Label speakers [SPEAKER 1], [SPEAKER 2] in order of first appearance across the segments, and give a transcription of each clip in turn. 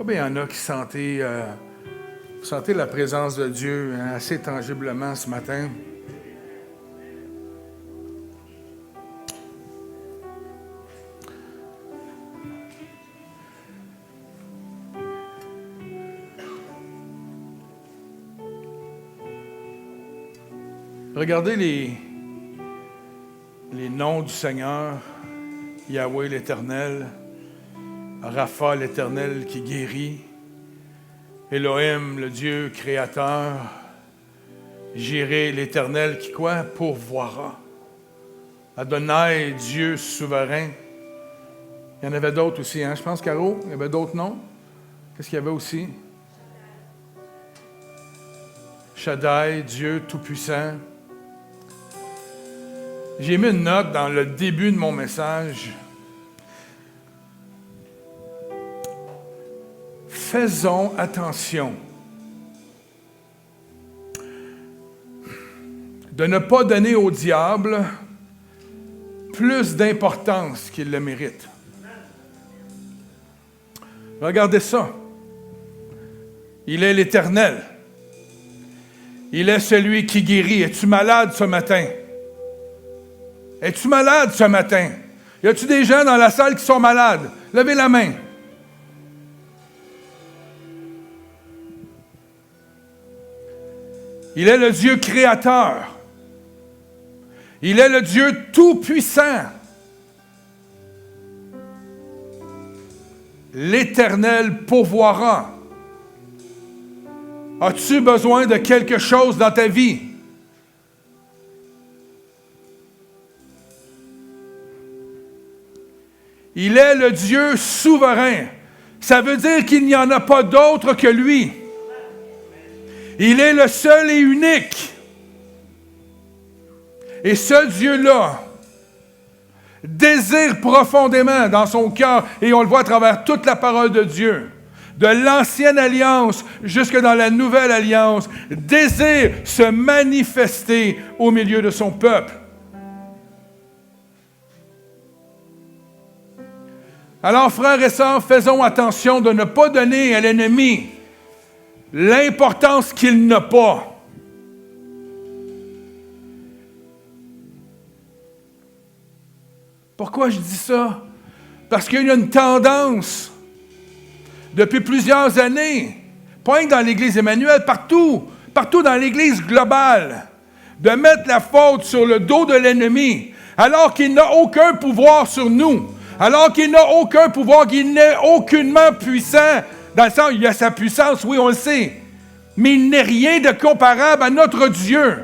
[SPEAKER 1] bien il y en a qui sentez la présence de Dieu assez tangiblement ce matin. Regardez les noms du Seigneur, Yahweh l'Éternel, Rapha l'Éternel qui guérit, Elohim le Dieu créateur, Jireh l'Éternel qui quoi? Pourvoira. Adonai, Dieu souverain. Il y en avait d'autres aussi, hein? Je pense, Caro, il y avait d'autres noms. Qu'est-ce qu'il y avait aussi? Shaddai, Dieu tout-puissant. J'ai mis une note dans le début de mon message. Faisons attention de ne pas donner au diable plus d'importance qu'il le mérite. Regardez ça. Il est l'Éternel. Il est celui qui guérit. Es-tu malade ce matin? Es-tu malade ce matin? Y a-tu des gens dans la salle qui sont malades? Levez la main. Il est le Dieu créateur. Il est le Dieu tout-puissant. L'Éternel pourvoira. As-tu besoin de quelque chose dans ta vie? Il est le Dieu souverain. Ça veut dire qu'il n'y en a pas d'autre que lui. Il est le seul et unique. Et ce Dieu-là désire profondément dans son cœur, et on le voit à travers toute la parole de Dieu, de l'ancienne alliance jusque dans la nouvelle alliance, désire se manifester au milieu de son peuple. Alors, frères et sœurs, faisons attention de ne pas donner à l'ennemi l'importance qu'il n'a pas. Pourquoi je dis ça? Parce qu'il y a une tendance, depuis plusieurs années, pas que dans l'Église Emmanuel, partout dans l'Église globale, de mettre la faute sur le dos de l'ennemi, alors qu'il n'a aucun pouvoir sur nous. Alors qu'il n'a aucun pouvoir, qu'il n'est aucunement puissant, dans le sens, il a sa puissance, oui, on le sait, mais il n'est rien de comparable à notre Dieu.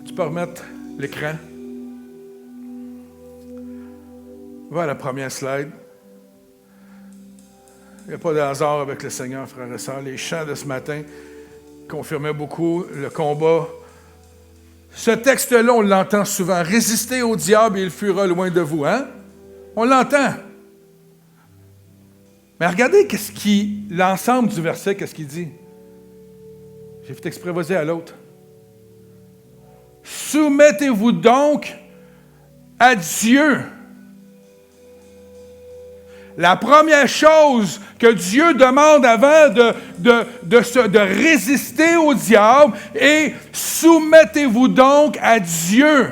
[SPEAKER 1] Tu peux remettre l'écran? Va à la première slide. Il n'y a pas de hasard avec le Seigneur, frères et sœurs. Les chants de ce matin confirmaient beaucoup le combat. Ce texte-là, on l'entend souvent. Résistez au diable et il fuira loin de vous. Hein? On l'entend. Mais regardez l'ensemble du verset, qu'est-ce qu'il dit. J'ai fait exprès, vas-y à l'autre. Soumettez-vous donc à Dieu. La première chose que Dieu demande avant de résister au diable est « Soumettez-vous donc à Dieu ».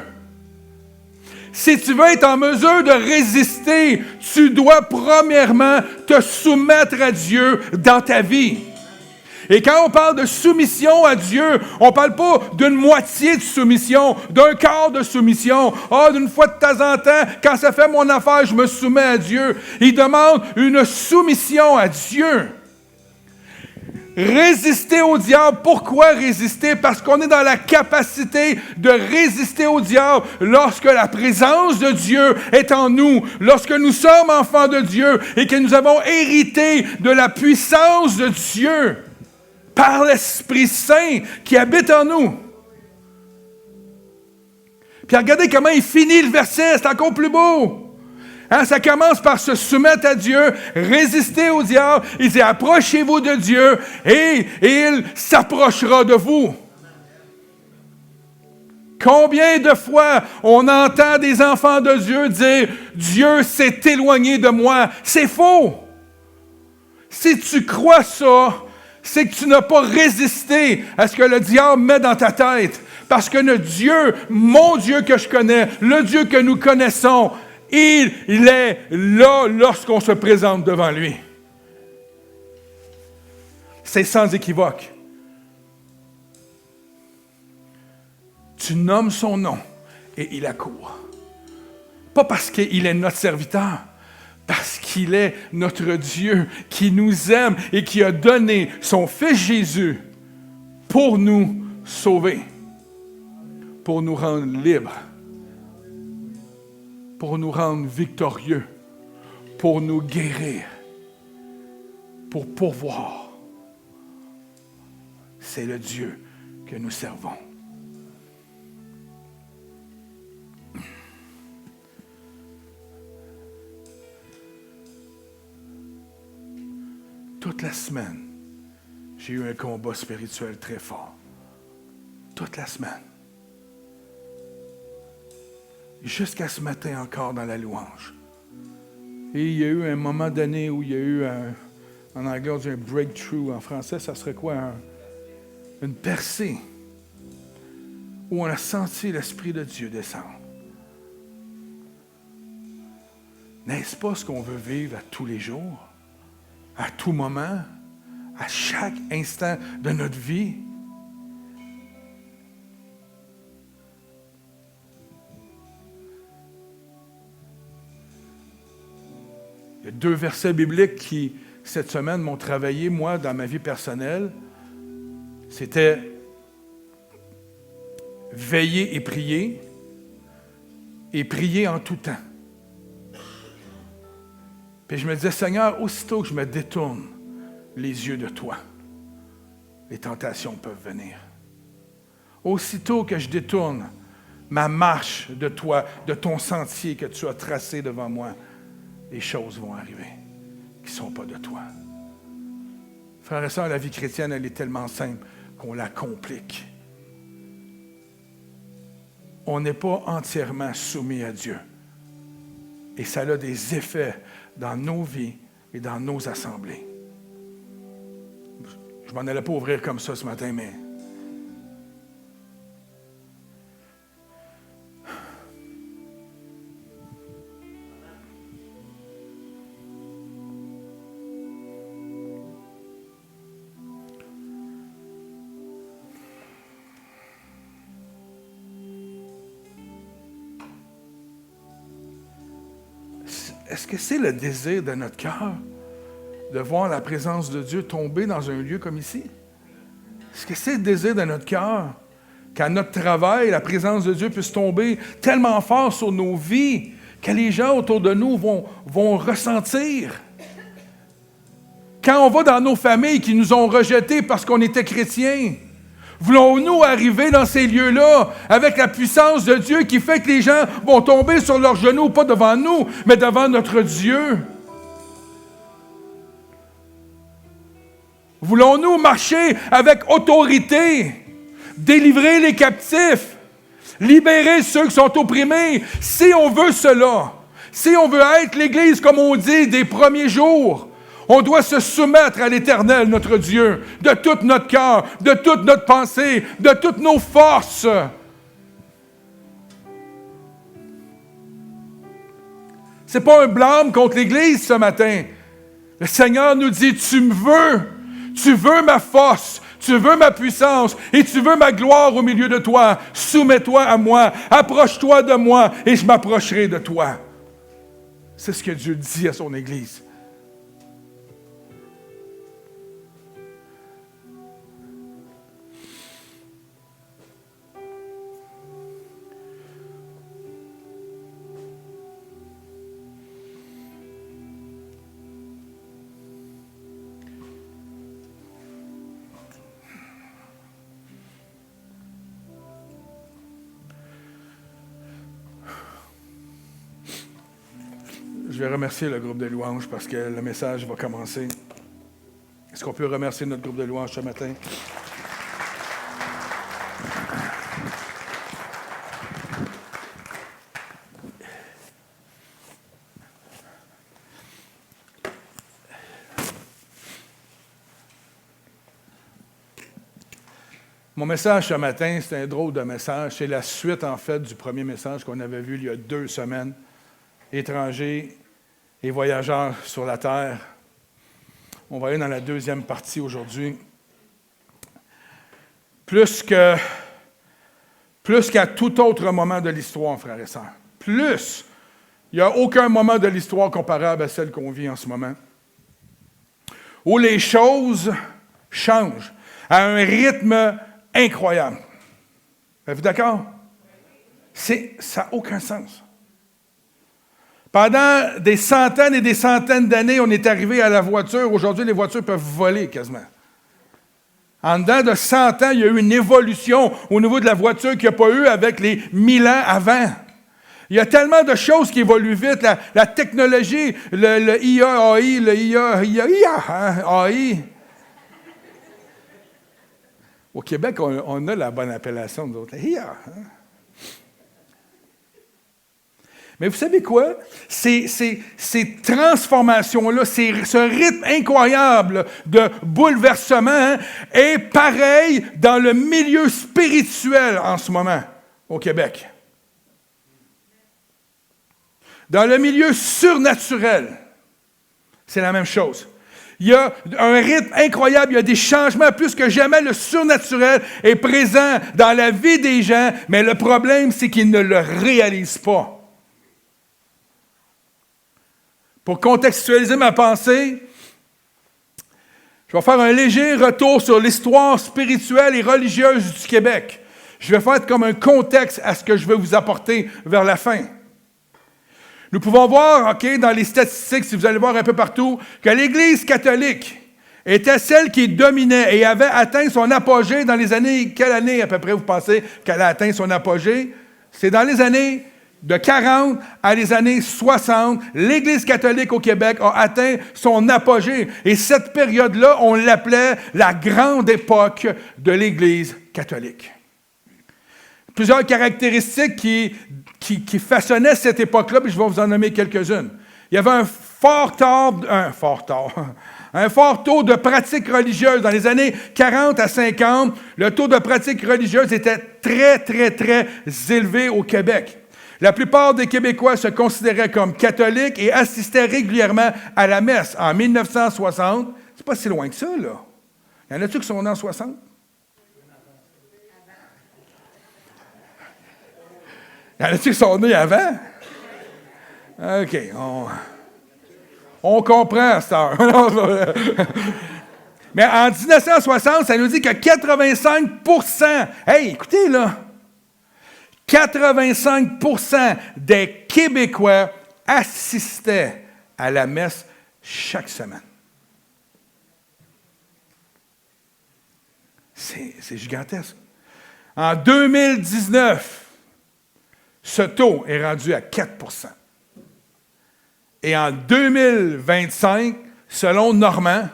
[SPEAKER 1] Si tu veux être en mesure de résister, tu dois premièrement te soumettre à Dieu dans ta vie. Et quand on parle de soumission à Dieu, on ne parle pas d'une moitié de soumission, d'un quart de soumission. D'une fois de temps en temps, quand ça fait mon affaire, je me soumets à Dieu. Il demande une soumission à Dieu. Résister au diable. Pourquoi résister? Parce qu'on est dans la capacité de résister au diable lorsque la présence de Dieu est en nous, lorsque nous sommes enfants de Dieu et que nous avons hérité de la puissance de Dieu par l'Esprit Saint qui habite en nous. Puis regardez comment il finit le verset, c'est encore plus beau. Ça commence par se soumettre à Dieu, résister au diable. Il dit, approchez-vous de Dieu et il s'approchera de vous. Combien de fois on entend des enfants de Dieu dire « Dieu s'est éloigné de moi ». C'est faux. Si tu crois ça, c'est que tu n'as pas résisté à ce que le diable met dans ta tête. Parce que le Dieu, mon Dieu que je connais, le Dieu que nous connaissons, il est là lorsqu'on se présente devant lui. C'est sans équivoque. Tu nommes son nom et il accourt. Pas parce qu'il est notre serviteur, parce qu'il est notre Dieu qui nous aime et qui a donné son Fils Jésus pour nous sauver, pour nous rendre libres, pour nous rendre victorieux, pour nous guérir, pour pourvoir. C'est le Dieu que nous servons. Toute la semaine, j'ai eu un combat spirituel très fort. Toute la semaine. Jusqu'à ce matin encore dans la louange. Et il y a eu un moment donné où il y a eu en anglais on dit un breakthrough, en français ça serait quoi? Une percée. Où on a senti l'Esprit de Dieu descendre. N'est-ce pas ce qu'on veut vivre à tous les jours? À tout moment, à chaque instant de notre vie. Il y a 2 versets bibliques qui, cette semaine, m'ont travaillé, moi, dans ma vie personnelle. C'était veiller et prier en tout temps. Puis je me disais, Seigneur, aussitôt que je me détourne les yeux de toi, les tentations peuvent venir. Aussitôt que je détourne ma marche de toi, de ton sentier que tu as tracé devant moi, les choses vont arriver qui ne sont pas de toi. Frères et sœurs, la vie chrétienne, elle est tellement simple qu'on la complique. On n'est pas entièrement soumis à Dieu. Et ça a des effets dans nos vies et dans nos assemblées. Je ne m'en allais pas ouvrir comme ça ce matin, mais est-ce que c'est le désir de notre cœur de voir la présence de Dieu tomber dans un lieu comme ici? Est-ce que c'est le désir de notre cœur qu'à notre travail, la présence de Dieu puisse tomber tellement fort sur nos vies que les gens autour de nous vont ressentir? Quand on va dans nos familles qui nous ont rejetés parce qu'on était chrétiens, voulons-nous arriver dans ces lieux-là avec la puissance de Dieu qui fait que les gens vont tomber sur leurs genoux, pas devant nous, mais devant notre Dieu? Voulons-nous marcher avec autorité, délivrer les captifs, libérer ceux qui sont opprimés? Si on veut cela, si on veut être l'Église, comme on dit, des premiers jours, on doit se soumettre à l'Éternel, notre Dieu, de tout notre cœur, de toute notre pensée, de toutes nos forces. Ce n'est pas un blâme contre l'Église ce matin. Le Seigneur nous dit, tu veux ma force, tu veux ma puissance et tu veux ma gloire au milieu de toi. Soumets-toi à moi, approche-toi de moi et je m'approcherai de toi. C'est ce que Dieu dit à son Église. Je vais remercier le groupe de louanges parce que le message va commencer. Est-ce qu'on peut remercier notre groupe de louanges ce matin? Mon message ce matin, c'est un drôle de message. C'est la suite, en fait, du premier message qu'on avait vu il y a 2 semaines. Étrangers et voyageurs sur la terre. On va aller dans la deuxième partie aujourd'hui. Plus qu'à tout autre moment de l'histoire, frères et sœurs. Plus. Il n'y a aucun moment de l'histoire comparable à celle qu'on vit en ce moment. Où les choses changent à un rythme incroyable. Êtes-vous d'accord? Ça n'a aucun sens. Pendant des centaines et des centaines d'années, on est arrivé à la voiture. Aujourd'hui, les voitures peuvent voler quasiment. En dedans de 100 ans, il y a eu une évolution au niveau de la voiture qu'il n'y a pas eu avec les 1000 ans avant. Il y a tellement de choses qui évoluent vite. La technologie, le IA, AI, AI. Au Québec, on a la bonne appellation, nous autres. IA. Mais vous savez quoi? Ces transformations-là, ce rythme incroyable de bouleversement est pareil dans le milieu spirituel en ce moment au Québec. Dans le milieu surnaturel, c'est la même chose. Il y a un rythme incroyable, il y a des changements plus que jamais. Le surnaturel est présent dans la vie des gens, mais le problème, c'est qu'ils ne le réalisent pas. Pour contextualiser ma pensée, je vais faire un léger retour sur l'histoire spirituelle et religieuse du Québec. Je vais faire comme un contexte à ce que je vais vous apporter vers la fin. Nous pouvons voir, dans les statistiques, si vous allez voir un peu partout, que l'Église catholique était celle qui dominait et avait atteint son apogée dans les années... Quelle année, à peu près, vous pensez qu'elle a atteint son apogée? C'est dans les années de 40 à les années 60. L'Église catholique au Québec a atteint son apogée. Et cette période-là, on l'appelait la grande époque de l'Église catholique. Plusieurs caractéristiques qui façonnaient cette époque-là, puis je vais vous en nommer quelques-unes. Il y avait un fort taux de pratique religieuse. Dans les années 40 à 50, le taux de pratique religieuse était très, très, très élevé au Québec. La plupart des Québécois se considéraient comme catholiques et assistaient régulièrement à la messe. En 1960, c'est pas si loin que ça, là. Il y en a-tu qui sont nés en 60? Il y en a-tu qui sont nés avant? OK, on comprend à cette heure. Mais en 1960, ça nous dit que 85%, hey, écoutez là, 85% des Québécois assistaient à la messe chaque semaine. C'est gigantesque. En 2019, ce taux est rendu à 4%. Et en 2025, selon Normand,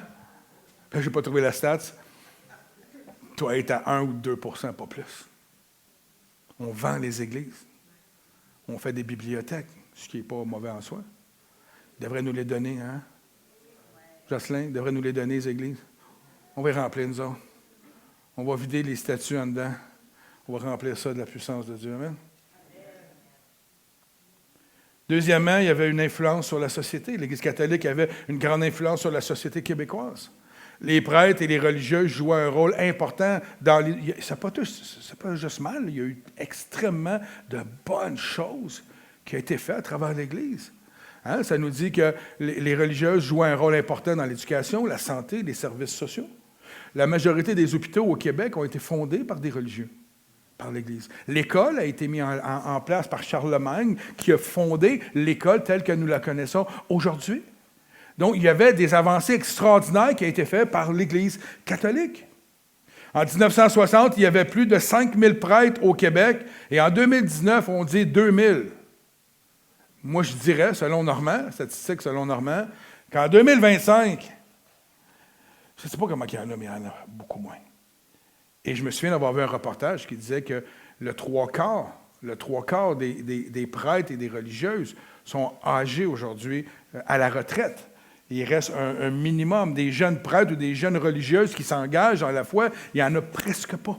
[SPEAKER 1] je n'ai pas trouvé la stats, doit être à 1 ou 2%, pas plus. On vend les églises. On fait des bibliothèques, ce qui n'est pas mauvais en soi. Il devrait nous les donner, hein? Jocelyn, il devrait nous les donner, les églises. On va les remplir, nous autres. On va vider les statues en dedans. On va remplir ça de la puissance de Dieu. Amen. Deuxièmement, il y avait une influence sur la société. L'Église catholique avait une grande influence sur la société québécoise. Les prêtres et les religieux jouaient un rôle important dans les... C'est pas juste mal. Il y a eu extrêmement de bonnes choses qui ont été faites à travers l'Église. Hein? Ça nous dit que les religieuses jouaient un rôle important dans l'éducation, la santé, les services sociaux. La majorité des hôpitaux au Québec ont été fondés par des religieux, par l'Église. L'école a été mise en place par Charlemagne, qui a fondé l'école telle que nous la connaissons aujourd'hui. Donc, il y avait des avancées extraordinaires qui ont été faites par l'Église catholique. En 1960, il y avait plus de 5000 prêtres au Québec, et en 2019, on dit 2000. Moi, je dirais, selon Normand, statistique selon Normand, qu'en 2025, je ne sais pas comment il y en a, mais il y en a beaucoup moins. Et je me souviens d'avoir vu un reportage qui disait que le trois quarts des prêtres et des religieuses sont âgés aujourd'hui à la retraite. Il reste un minimum des jeunes prêtres ou des jeunes religieuses qui s'engagent dans la foi. Il n'y en a presque pas.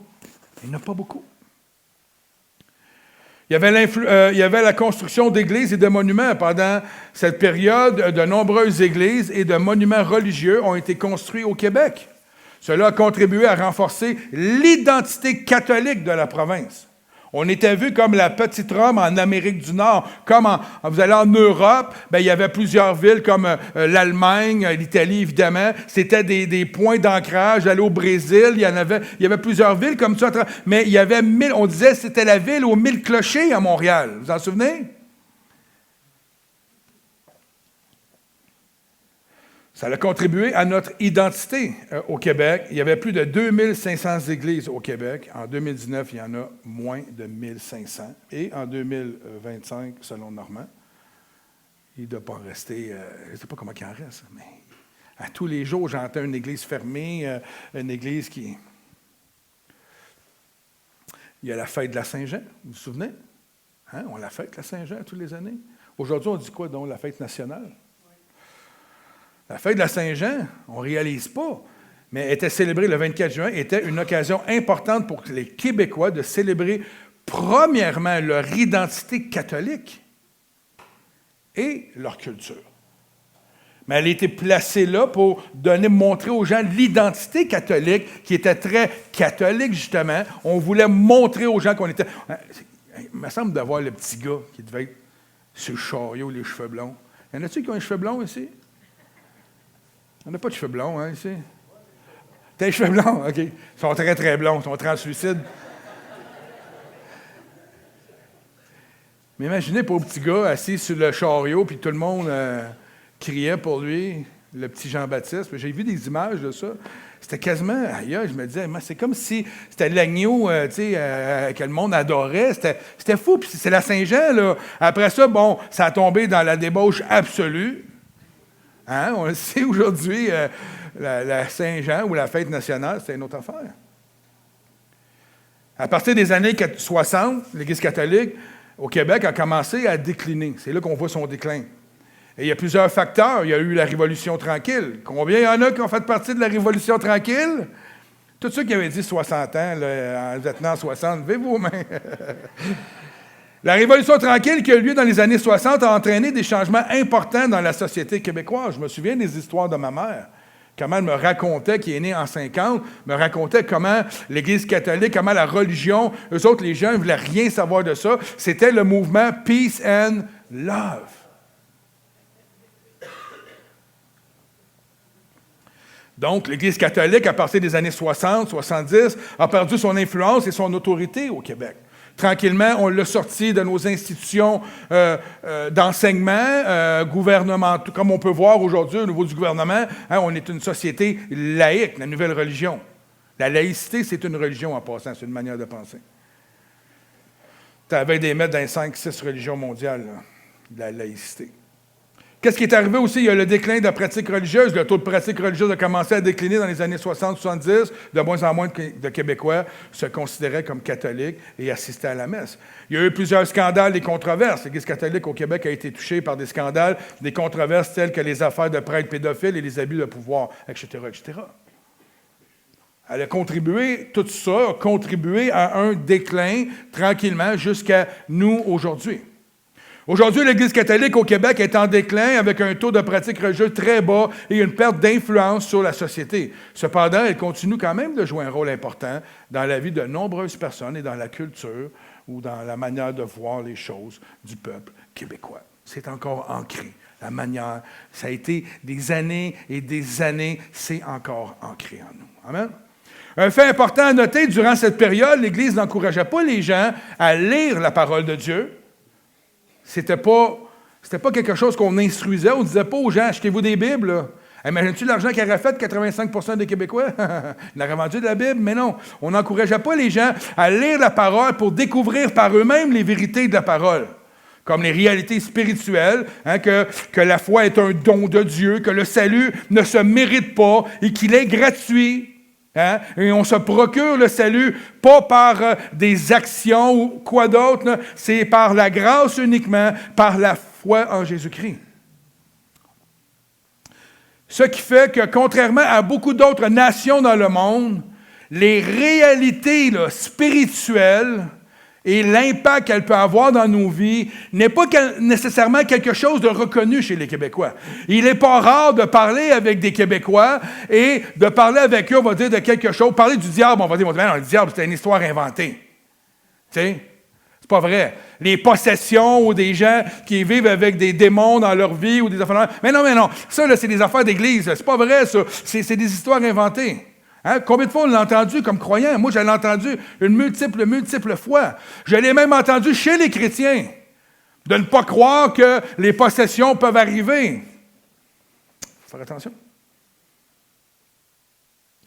[SPEAKER 1] Il n'y en a pas beaucoup. Il y avait la construction d'églises et de monuments. Pendant cette période, de nombreuses églises et de monuments religieux ont été construits au Québec. Cela a contribué à renforcer l'identité catholique de la province. On était vu comme la petite Rome en Amérique du Nord. Vous allez en Europe, il y avait plusieurs villes comme l'Allemagne, l'Italie, évidemment. C'était des points d'ancrage. Aller au Brésil, il y avait plusieurs villes comme ça. Mais il y avait on disait que c'était la ville aux 1000 clochers à Montréal. Vous vous en souvenez? Ça a contribué à notre identité au Québec. Il y avait plus de 2500 églises au Québec. En 2019, il y en a moins de 1500. Et en 2025, selon Normand, il ne doit pas en rester, je ne sais pas comment il en reste, mais à tous les jours, j'entends une église fermée, une église qui... Il y a la fête de la Saint-Jean, vous vous souvenez? Hein? On la fête, la Saint-Jean, toutes les années. Aujourd'hui, on dit quoi, donc, la fête nationale? La fête de la Saint-Jean, on ne réalise pas, mais était célébrée le 24 juin, était une occasion importante pour les Québécois de célébrer premièrement leur identité catholique et leur culture. Mais elle a été placée là pour montrer aux gens l'identité catholique, qui était très catholique, justement. On voulait montrer aux gens qu'on était... Il me semble d'avoir le petit gars qui devait être sur le chariot, les cheveux blonds. Y en a-t-il qui ont les cheveux blonds ici? On n'a pas de cheveux blonds, hein, ici? T'as les cheveux blonds? OK. Ils sont très, très blonds. Ils sont translucides. Mais imaginez pour le petit gars assis sur le chariot, puis tout le monde criait pour lui, le petit Jean-Baptiste. J'ai vu des images de ça. C'était quasiment... Ailleurs, je me disais, c'est comme si c'était l'agneau que le monde adorait. C'était fou. Puis c'est la Saint-Jean, là. Après ça, ça a tombé dans la débauche absolue. Hein? On le sait aujourd'hui, la Saint-Jean ou la fête nationale, c'est une autre affaire. À partir des années 60, l'Église catholique au Québec a commencé à décliner. C'est là qu'on voit son déclin. Et il y a plusieurs facteurs. Il y a eu la Révolution tranquille. Combien il y en a qui ont fait partie de la Révolution tranquille? Tous ceux qui avaient dit 60 ans, là, vous êtes nés en 60, levez vos mains. La Révolution tranquille qui a eu lieu dans les années 60 a entraîné des changements importants dans la société québécoise. Je me souviens des histoires de ma mère. Comment elle me racontait, qui est née en 50, me racontait comment l'Église catholique, comment la religion, eux autres, les gens ne voulaient rien savoir de ça. C'était le mouvement Peace and Love. Donc, l'Église catholique, à partir des années 60, 70, a perdu son influence et son autorité au Québec. Tranquillement, on l'a sorti de nos institutions d'enseignement gouvernementaux. Comme on peut voir aujourd'hui au niveau du gouvernement, on est une société laïque, la nouvelle religion. La laïcité, c'est une religion en passant, c'est une manière de penser. Tu avais des maîtres dans les 5-6 religions mondiales, là, de la laïcité. Qu'est-ce qui est arrivé aussi? Il y a le déclin de la pratique religieuse. Le taux de pratique religieuse a commencé à décliner dans les années 60-70. De moins en moins de Québécois se considéraient comme catholiques et assistaient à la messe. Il y a eu plusieurs scandales et controverses. L'Église catholique au Québec a été touchée par des scandales, des controverses telles que les affaires de prêtres pédophiles et les abus de pouvoir, etc., etc. Elle a contribué, tout ça a contribué à un déclin tranquillement jusqu'à nous aujourd'hui. Aujourd'hui, l'Église catholique au Québec est en déclin avec un taux de pratique religieuse très bas et une perte d'influence sur la société. Cependant, elle continue quand même de jouer un rôle important dans la vie de nombreuses personnes et dans la culture ou dans la manière de voir les choses du peuple québécois. C'est encore ancré. La manière, ça a été des années et des années, c'est encore ancré en nous. Amen? Un fait important à noter, durant cette période, l'Église n'encourageait pas les gens à lire la parole de Dieu. C'était pas quelque chose qu'on instruisait. On ne disait pas aux gens, achetez-vous des Bibles. Là. Imagines-tu l'argent qu'aurait fait 85% des Québécois? Ils auraient vendu de la Bible, mais non. On n'encourageait pas les gens à lire la parole pour découvrir par eux-mêmes les vérités de la parole. Comme les réalités spirituelles, que la foi est un don de Dieu, que le salut ne se mérite pas et qu'il est gratuit. Et on se procure le salut, pas par des actions ou quoi d'autre, c'est par la grâce uniquement, par la foi en Jésus-Christ. Ce qui fait que, contrairement à beaucoup d'autres nations dans le monde, les réalités là, spirituelles et l'impact qu'elle peut avoir dans nos vies n'est pas nécessairement quelque chose de reconnu chez les Québécois. Il n'est pas rare de parler avec des Québécois et de parler avec eux, on va dire de quelque chose, parler du diable, on va dire, non, le diable, c'est une histoire inventée. Tu sais? C'est pas vrai. Les possessions ou des gens qui vivent avec des démons dans leur vie ou des affaires. Mais non. Ça, là, c'est des affaires d'église. C'est pas vrai, ça. C'est des histoires inventées. Hein? Combien de fois on l'a entendu comme croyant? Moi, je l'ai entendu une multiple fois. Je l'ai même entendu chez les chrétiens. De ne pas croire que les possessions peuvent arriver. Faut faire attention.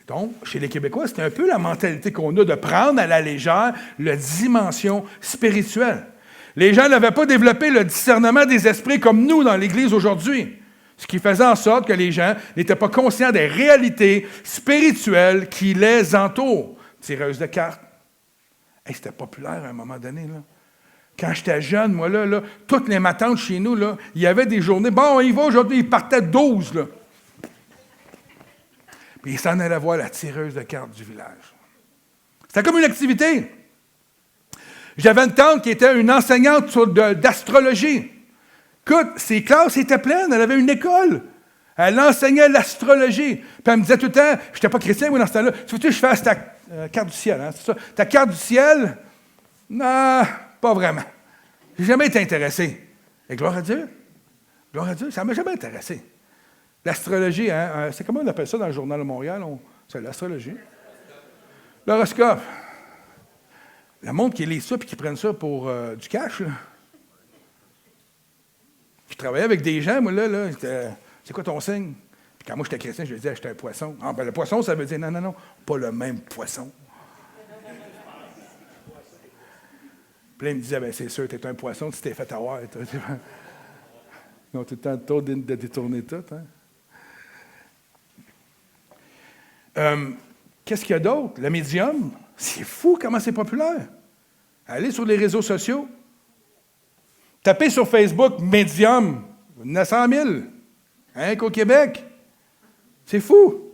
[SPEAKER 1] Donc, chez les Québécois, c'est un peu la mentalité qu'on a de prendre à la légère la dimension spirituelle. Les gens n'avaient pas développé le discernement des esprits comme nous dans l'Église aujourd'hui. Ce qui faisait en sorte que les gens n'étaient pas conscients des réalités spirituelles qui les entourent. Tireuse de cartes. Hey, c'était populaire à un moment donné. Là. Quand j'étais jeune, moi, là, toutes les matantes chez nous, là, il y avait des journées. Bon, on y va aujourd'hui, ils partaient 12. Là. Puis ils s'en allaient voir la tireuse de cartes du village. C'était comme une activité. J'avais une tante qui était une enseignante d'astrologie. Écoute, ses classes étaient pleines, elle avait une école. Elle enseignait l'astrologie. Puis elle me disait tout le temps, je n'étais pas chrétien, moi, dans ce temps-là, tu veux que je fasse ta carte du ciel, hein, c'est ça? Ta carte du ciel? Non, pas vraiment. J'ai jamais été intéressé. Et gloire à Dieu. Gloire à Dieu, ça ne m'a jamais intéressé. L'astrologie, hein, c'est comment on appelle ça dans le Journal de Montréal? C'est l'astrologie. L'horoscope. Le monde qui lit ça et qui prenne ça pour du cash, là. Je travaillais avec des gens, moi, là c'est quoi ton signe? Puis quand moi, j'étais chrétien, je lui disais, j'étais un poisson. Ah, ben le poisson, ça veut dire, non, pas le même poisson. Puis là, il me disait, c'est sûr, t'es un poisson, tu t'es fait avoir. Ils ont tout le temps le tour de détourner tout. Hein? Qu'est-ce qu'il y a d'autre? Le médium, c'est fou comment c'est populaire. Allez sur les réseaux sociaux. Tapez sur Facebook, médium, 900 000. Hein, qu'au Québec. C'est fou.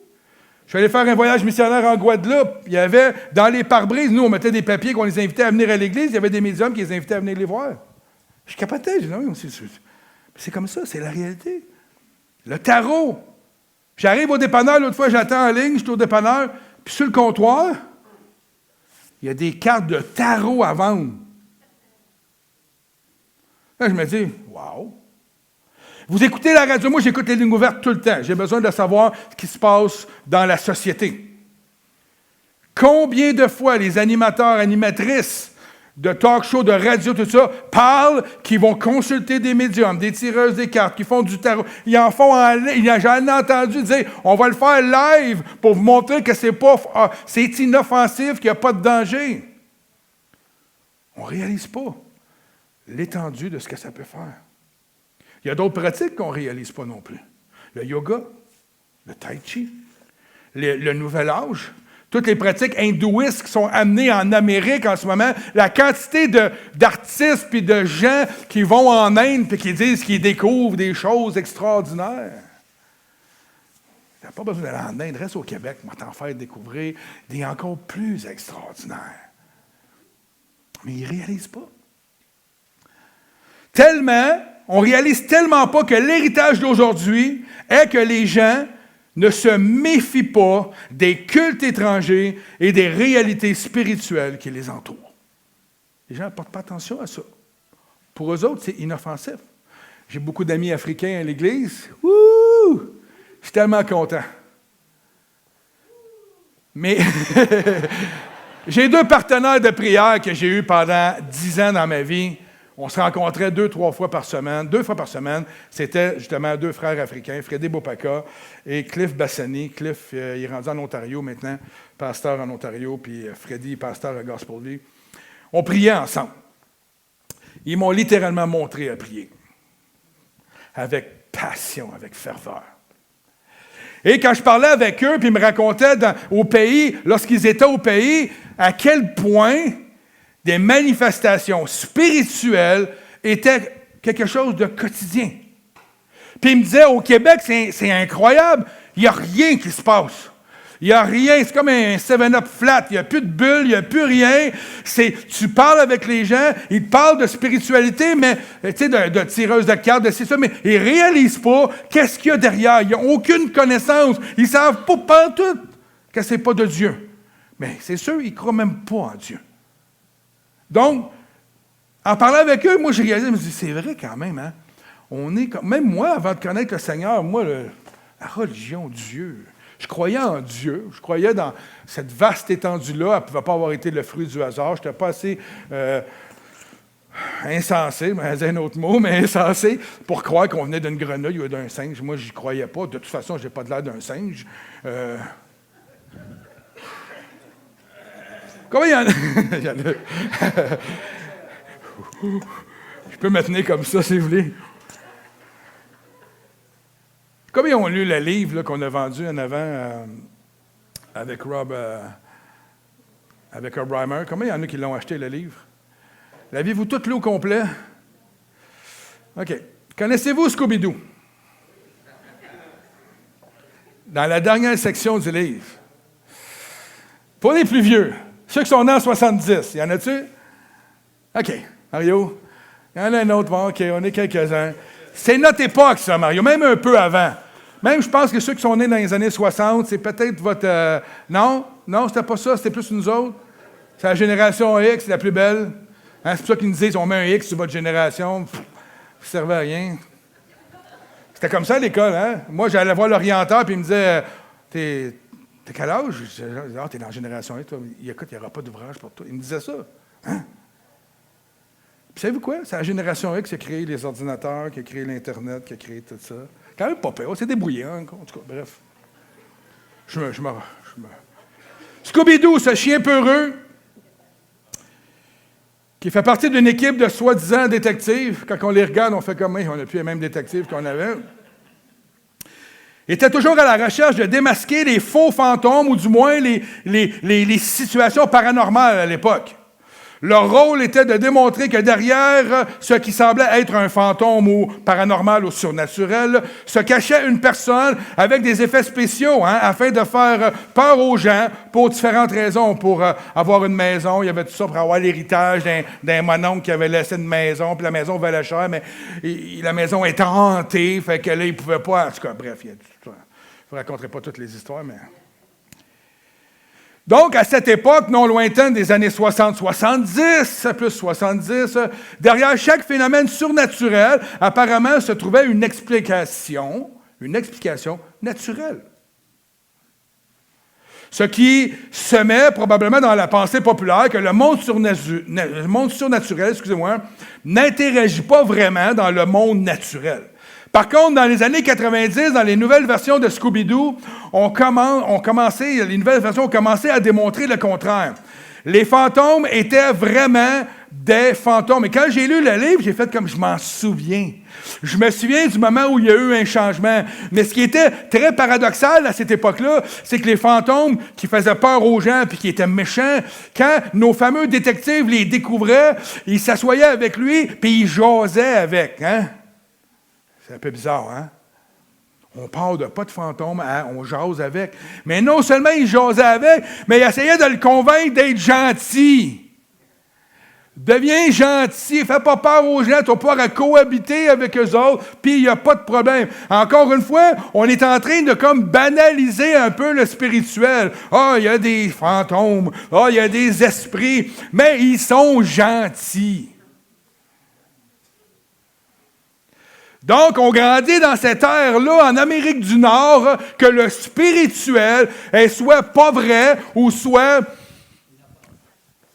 [SPEAKER 1] Je suis allé faire un voyage missionnaire en Guadeloupe. Il y avait, dans les pare-brises, nous, on mettait des papiers qu'on les invitait à venir à l'église. Il y avait des médiums qui les invitaient à venir les voir. Je capotais. Je disais, non, c'est comme ça, c'est la réalité. Le tarot. J'arrive au dépanneur, l'autre fois, j'attends en ligne, je suis au dépanneur, puis sur le comptoir, il y a des cartes de tarot à vendre. Là, je me dis, wow! Vous écoutez la radio, moi j'écoute les lignes ouvertes tout le temps. J'ai besoin de savoir ce qui se passe dans la société. Combien de fois les animateurs, animatrices de talk show, de radio, tout ça, parlent qu'ils vont consulter des médiums, des tireuses des cartes, qui font du tarot. Ils en font en ligne. J'en ai entendu dire, on va le faire live pour vous montrer que c'est inoffensif, qu'il n'y a pas de danger. On ne réalise pas l'étendue de ce que ça peut faire. Il y a d'autres pratiques qu'on ne réalise pas non plus. Le yoga, le tai chi, le nouvel âge, toutes les pratiques hindouistes qui sont amenées en Amérique en ce moment, la quantité d'artistes et de gens qui vont en Inde et qui disent qu'ils découvrent des choses extraordinaires. Tu n'as pas besoin d'aller en Inde, reste au Québec, moi t'en faire découvrir des encore plus extraordinaires. Mais ils ne réalisent pas. On réalise tellement pas que l'héritage d'aujourd'hui est que les gens ne se méfient pas des cultes étrangers et des réalités spirituelles qui les entourent. Les gens ne portent pas attention à ça. Pour eux autres, c'est inoffensif. J'ai beaucoup d'amis africains à l'Église. Ouh! Je suis tellement content. Mais j'ai 2 partenaires de prière que j'ai eus pendant 10 ans dans ma vie. On se rencontrait 2-3 fois par semaine. 2 fois par semaine, c'était justement 2 frères africains, Freddy Bopaka et Cliff Bassani. Cliff, il est rendu en Ontario maintenant, pasteur en Ontario, puis Freddy, pasteur à Gospelville. On priait ensemble. Ils m'ont littéralement montré à prier. Avec passion, avec ferveur. Et quand je parlais avec eux, puis ils me racontaient au pays, lorsqu'ils étaient au pays, à quel point des manifestations spirituelles étaient quelque chose de quotidien. Puis il me disait, au Québec, c'est incroyable, il n'y a rien qui se passe. Il n'y a rien, c'est comme un 7-up flat, il n'y a plus de bulles, il n'y a plus rien. Tu parles avec les gens, ils te parlent de spiritualité, mais tu sais, de tireuse de cartes, de c'est ça, mais ils ne réalisent pas qu'est-ce qu'il y a derrière. Ils n'ont aucune connaissance. Ils ne savent pas pantoute que ce n'est pas de Dieu. Mais c'est sûr, ils ne croient même pas en Dieu. Donc, en parlant avec eux, moi, j'ai réalisé, je me dis, c'est vrai quand même, hein? On est comme, même moi, avant de connaître le Seigneur, moi, la religion, Dieu, je croyais en Dieu, je croyais dans cette vaste étendue-là, elle ne pouvait pas avoir été le fruit du hasard, je n'étais pas assez insensé, c'est un autre mot, mais insensé, pour croire qu'on venait d'une grenouille ou d'un singe. Moi, je n'y croyais pas, de toute façon, je n'ai pas de l'air d'un singe. Comment il y en a? Il y en a. Je peux me tenir comme ça, si vous voulez. Combien ont lu le livre là, qu'on a vendu en avant avec Rob Reimer? Combien il y en a qui l'ont acheté, le livre? L'avez-vous tout lu au complet? OK. Connaissez-vous Scooby-Doo? Dans la dernière section du livre. Pour les plus vieux, ceux qui sont nés en 70, y en a-tu? OK. Mario? Il y en a un autre. Bon, OK, on est quelques-uns. C'est notre époque, ça, Mario, même un peu avant. Même, je pense que ceux qui sont nés dans les années 60, c'est peut-être votre... Non, c'était pas ça, c'était plus nous autres. C'est la génération X, la plus belle. Hein, c'est pour ça qu'ils nous disent, on met un X sur votre génération. Pff, ça ne servait à rien. C'était comme ça à l'école, hein? Moi, j'allais voir l'orienteur, puis il me disait, t'es quel âge? Je disais, t'es dans la génération X, toi. Écoute, il n'y aura pas d'ouvrage pour toi. Il me disait ça. Hein? Puis savez-vous quoi? C'est la génération X qui a créé les ordinateurs, qui a créé l'Internet, qui a créé tout ça. Quand même pas peur. C'est débrouillé, hein? En tout cas, bref. Scooby-Doo, ce chien peureux, qui fait partie d'une équipe de soi-disant détectives. Quand on les regarde, on fait comme, on n'a plus les mêmes détectives qu'on avait. Était toujours à la recherche de démasquer les faux fantômes, ou du moins les situations paranormales à l'époque. Leur rôle était de démontrer que derrière ce qui semblait être un fantôme ou paranormal ou surnaturel, se cachait une personne avec des effets spéciaux, hein, afin de faire peur aux gens pour différentes raisons. Pour avoir une maison, il y avait tout ça pour avoir l'héritage d'un mononcle qui avait laissé une maison, puis la maison valait cher, mais la maison était hantée, fait que là, il ne pouvait pas... En tout cas, bref, je ne vous raconterai pas toutes les histoires, mais... Donc, à cette époque, non lointaine des années 60-70, plus 70, derrière chaque phénomène surnaturel, apparemment, se trouvait une explication naturelle. Ce qui semait probablement dans la pensée populaire que le monde surnaturel, n'interagit pas vraiment dans le monde naturel. Par contre, dans les années 90, dans les nouvelles versions de Scooby-Doo, les nouvelles versions ont commencé à démontrer le contraire. Les fantômes étaient vraiment des fantômes. Et quand j'ai lu le livre, j'ai fait comme je m'en souviens. Je me souviens du moment où il y a eu un changement. Mais ce qui était très paradoxal à cette époque-là, c'est que les fantômes qui faisaient peur aux gens puis qui étaient méchants, quand nos fameux détectives les découvraient, ils s'assoyaient avec lui puis ils jasaient avec. Hein? C'est un peu bizarre, hein? On parle de pas de fantômes, on jase avec. Mais non seulement il jasait avec, mais il essayait de le convaincre d'être gentil. Deviens gentil, fais pas peur aux gens, tu vas pouvoir cohabiter avec eux autres, puis il n'y a pas de problème. Encore une fois, on est en train de comme banaliser un peu le spirituel. Ah, il y a des fantômes, il y a des esprits, mais ils sont gentils. Donc, on grandit dans cette ère-là, en Amérique du Nord, que le spirituel est soit pas vrai ou soit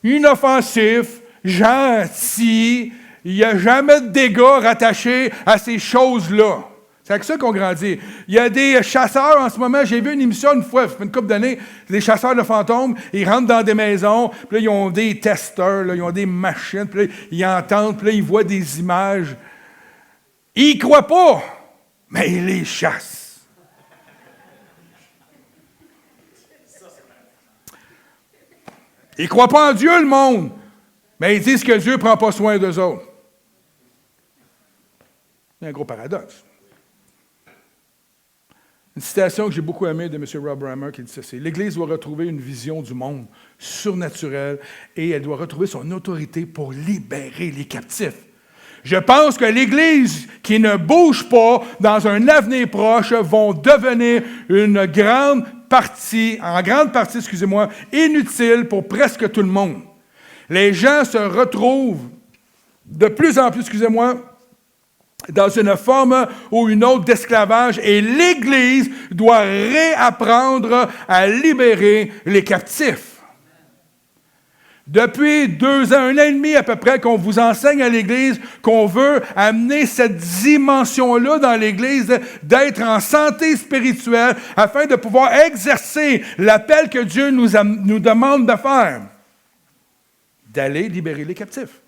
[SPEAKER 1] inoffensif, gentil. Il n'y a jamais de dégâts rattachés à ces choses-là. C'est avec ça qu'on grandit. Il y a des chasseurs en ce moment. J'ai vu une émission une fois, ça fait une couple d'années, des chasseurs de fantômes. Ils rentrent dans des maisons, puis là, ils ont des testeurs, là, ils ont des machines, puis là, ils entendent, puis là, ils voient des images. Ils ne croient pas, mais ils les chassent. Ils ne croient pas en Dieu, le monde, mais ils disent que Dieu ne prend pas soin d'eux autres. C'est un gros paradoxe. Une citation que j'ai beaucoup aimée de M. Rob Reimer qui dit ceci: l'Église doit retrouver une vision du monde surnaturelle et elle doit retrouver son autorité pour libérer les captifs. Je pense que l'Église qui ne bouge pas dans un avenir proche vont devenir en grande partie, inutile pour presque tout le monde. Les gens se retrouvent de plus en plus, dans une forme ou une autre d'esclavage et l'Église doit réapprendre à libérer les captifs. Depuis 2 ans, 1 an et demi à peu près, qu'on vous enseigne à l'Église qu'on veut amener cette dimension-là dans l'Église, d'être en santé spirituelle afin de pouvoir exercer l'appel que Dieu nous demande de faire, d'aller libérer les captifs.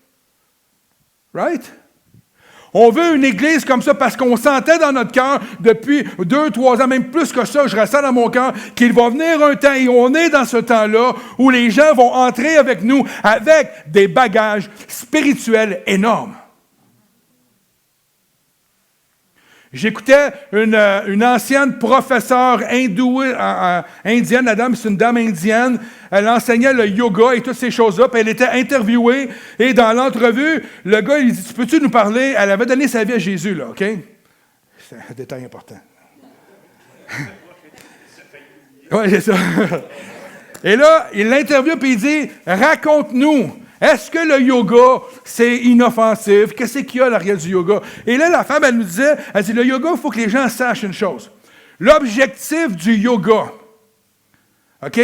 [SPEAKER 1] Right? On veut une Église comme ça parce qu'on sentait dans notre cœur depuis 2, 3 ans, même plus que ça, je ressens dans mon cœur qu'il va venir un temps, et on est dans ce temps-là, où les gens vont entrer avec nous avec des bagages spirituels énormes. J'écoutais une ancienne professeure indienne, la dame, c'est une dame indienne, elle enseignait le yoga et toutes ces choses-là, puis elle était interviewée, et dans l'entrevue, le gars, il dit, peux-tu nous parler? Elle avait donné sa vie à Jésus, là, OK? C'est un détail important. Oui, c'est ça. Et là, il l'interviewe, puis il dit, raconte-nous, est-ce que le yoga, c'est inoffensif? Qu'est-ce qu'il y a à l'arrière du yoga? Et là, la femme, elle nous disait, elle dit, le yoga, il faut que les gens sachent une chose. L'objectif du yoga, OK,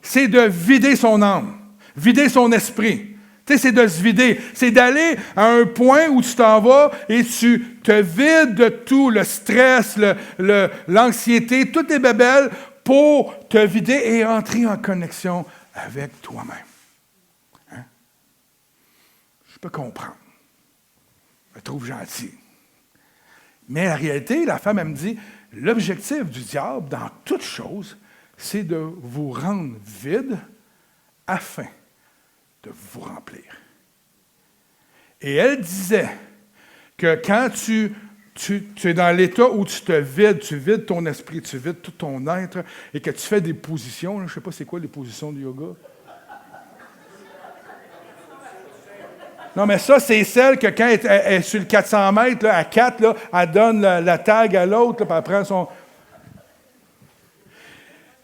[SPEAKER 1] c'est de vider son âme, vider son esprit. Tu sais, c'est de se vider. C'est d'aller à un point où tu t'en vas et tu te vides de tout, le stress, l'anxiété, toutes les bébelles pour te vider et entrer en connexion avec toi-même. Je peux comprendre. Je me trouve gentil. Mais en réalité, la femme, elle me dit, l'objectif du diable, dans toute chose, c'est de vous rendre vide afin de vous remplir. Et elle disait que quand tu es dans l'état où tu te vides, tu vides ton esprit, tu vides tout ton être, et que tu fais des positions, je ne sais pas c'est quoi les positions du yoga. Non, mais ça, c'est celle que quand elle est sur le 400 mètres, là, à 4, là, elle donne la tag à l'autre, là, puis elle prend son...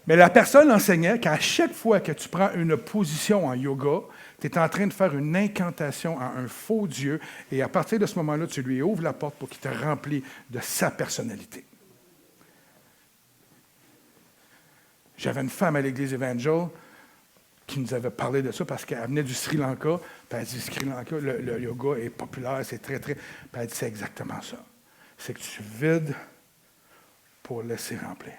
[SPEAKER 1] Mais la personne enseignait qu'à chaque fois que tu prends une position en yoga, tu es en train de faire une incantation à un faux Dieu, et à partir de ce moment-là, tu lui ouvres la porte pour qu'il te remplisse de sa personnalité. J'avais une femme à l'église Évangile qui nous avait parlé de ça parce qu'elle venait du Sri Lanka. Puis elle dit, Sri Lanka, le yoga est populaire, c'est très, très... Puis elle dit, c'est exactement ça. C'est que tu vides pour laisser remplir.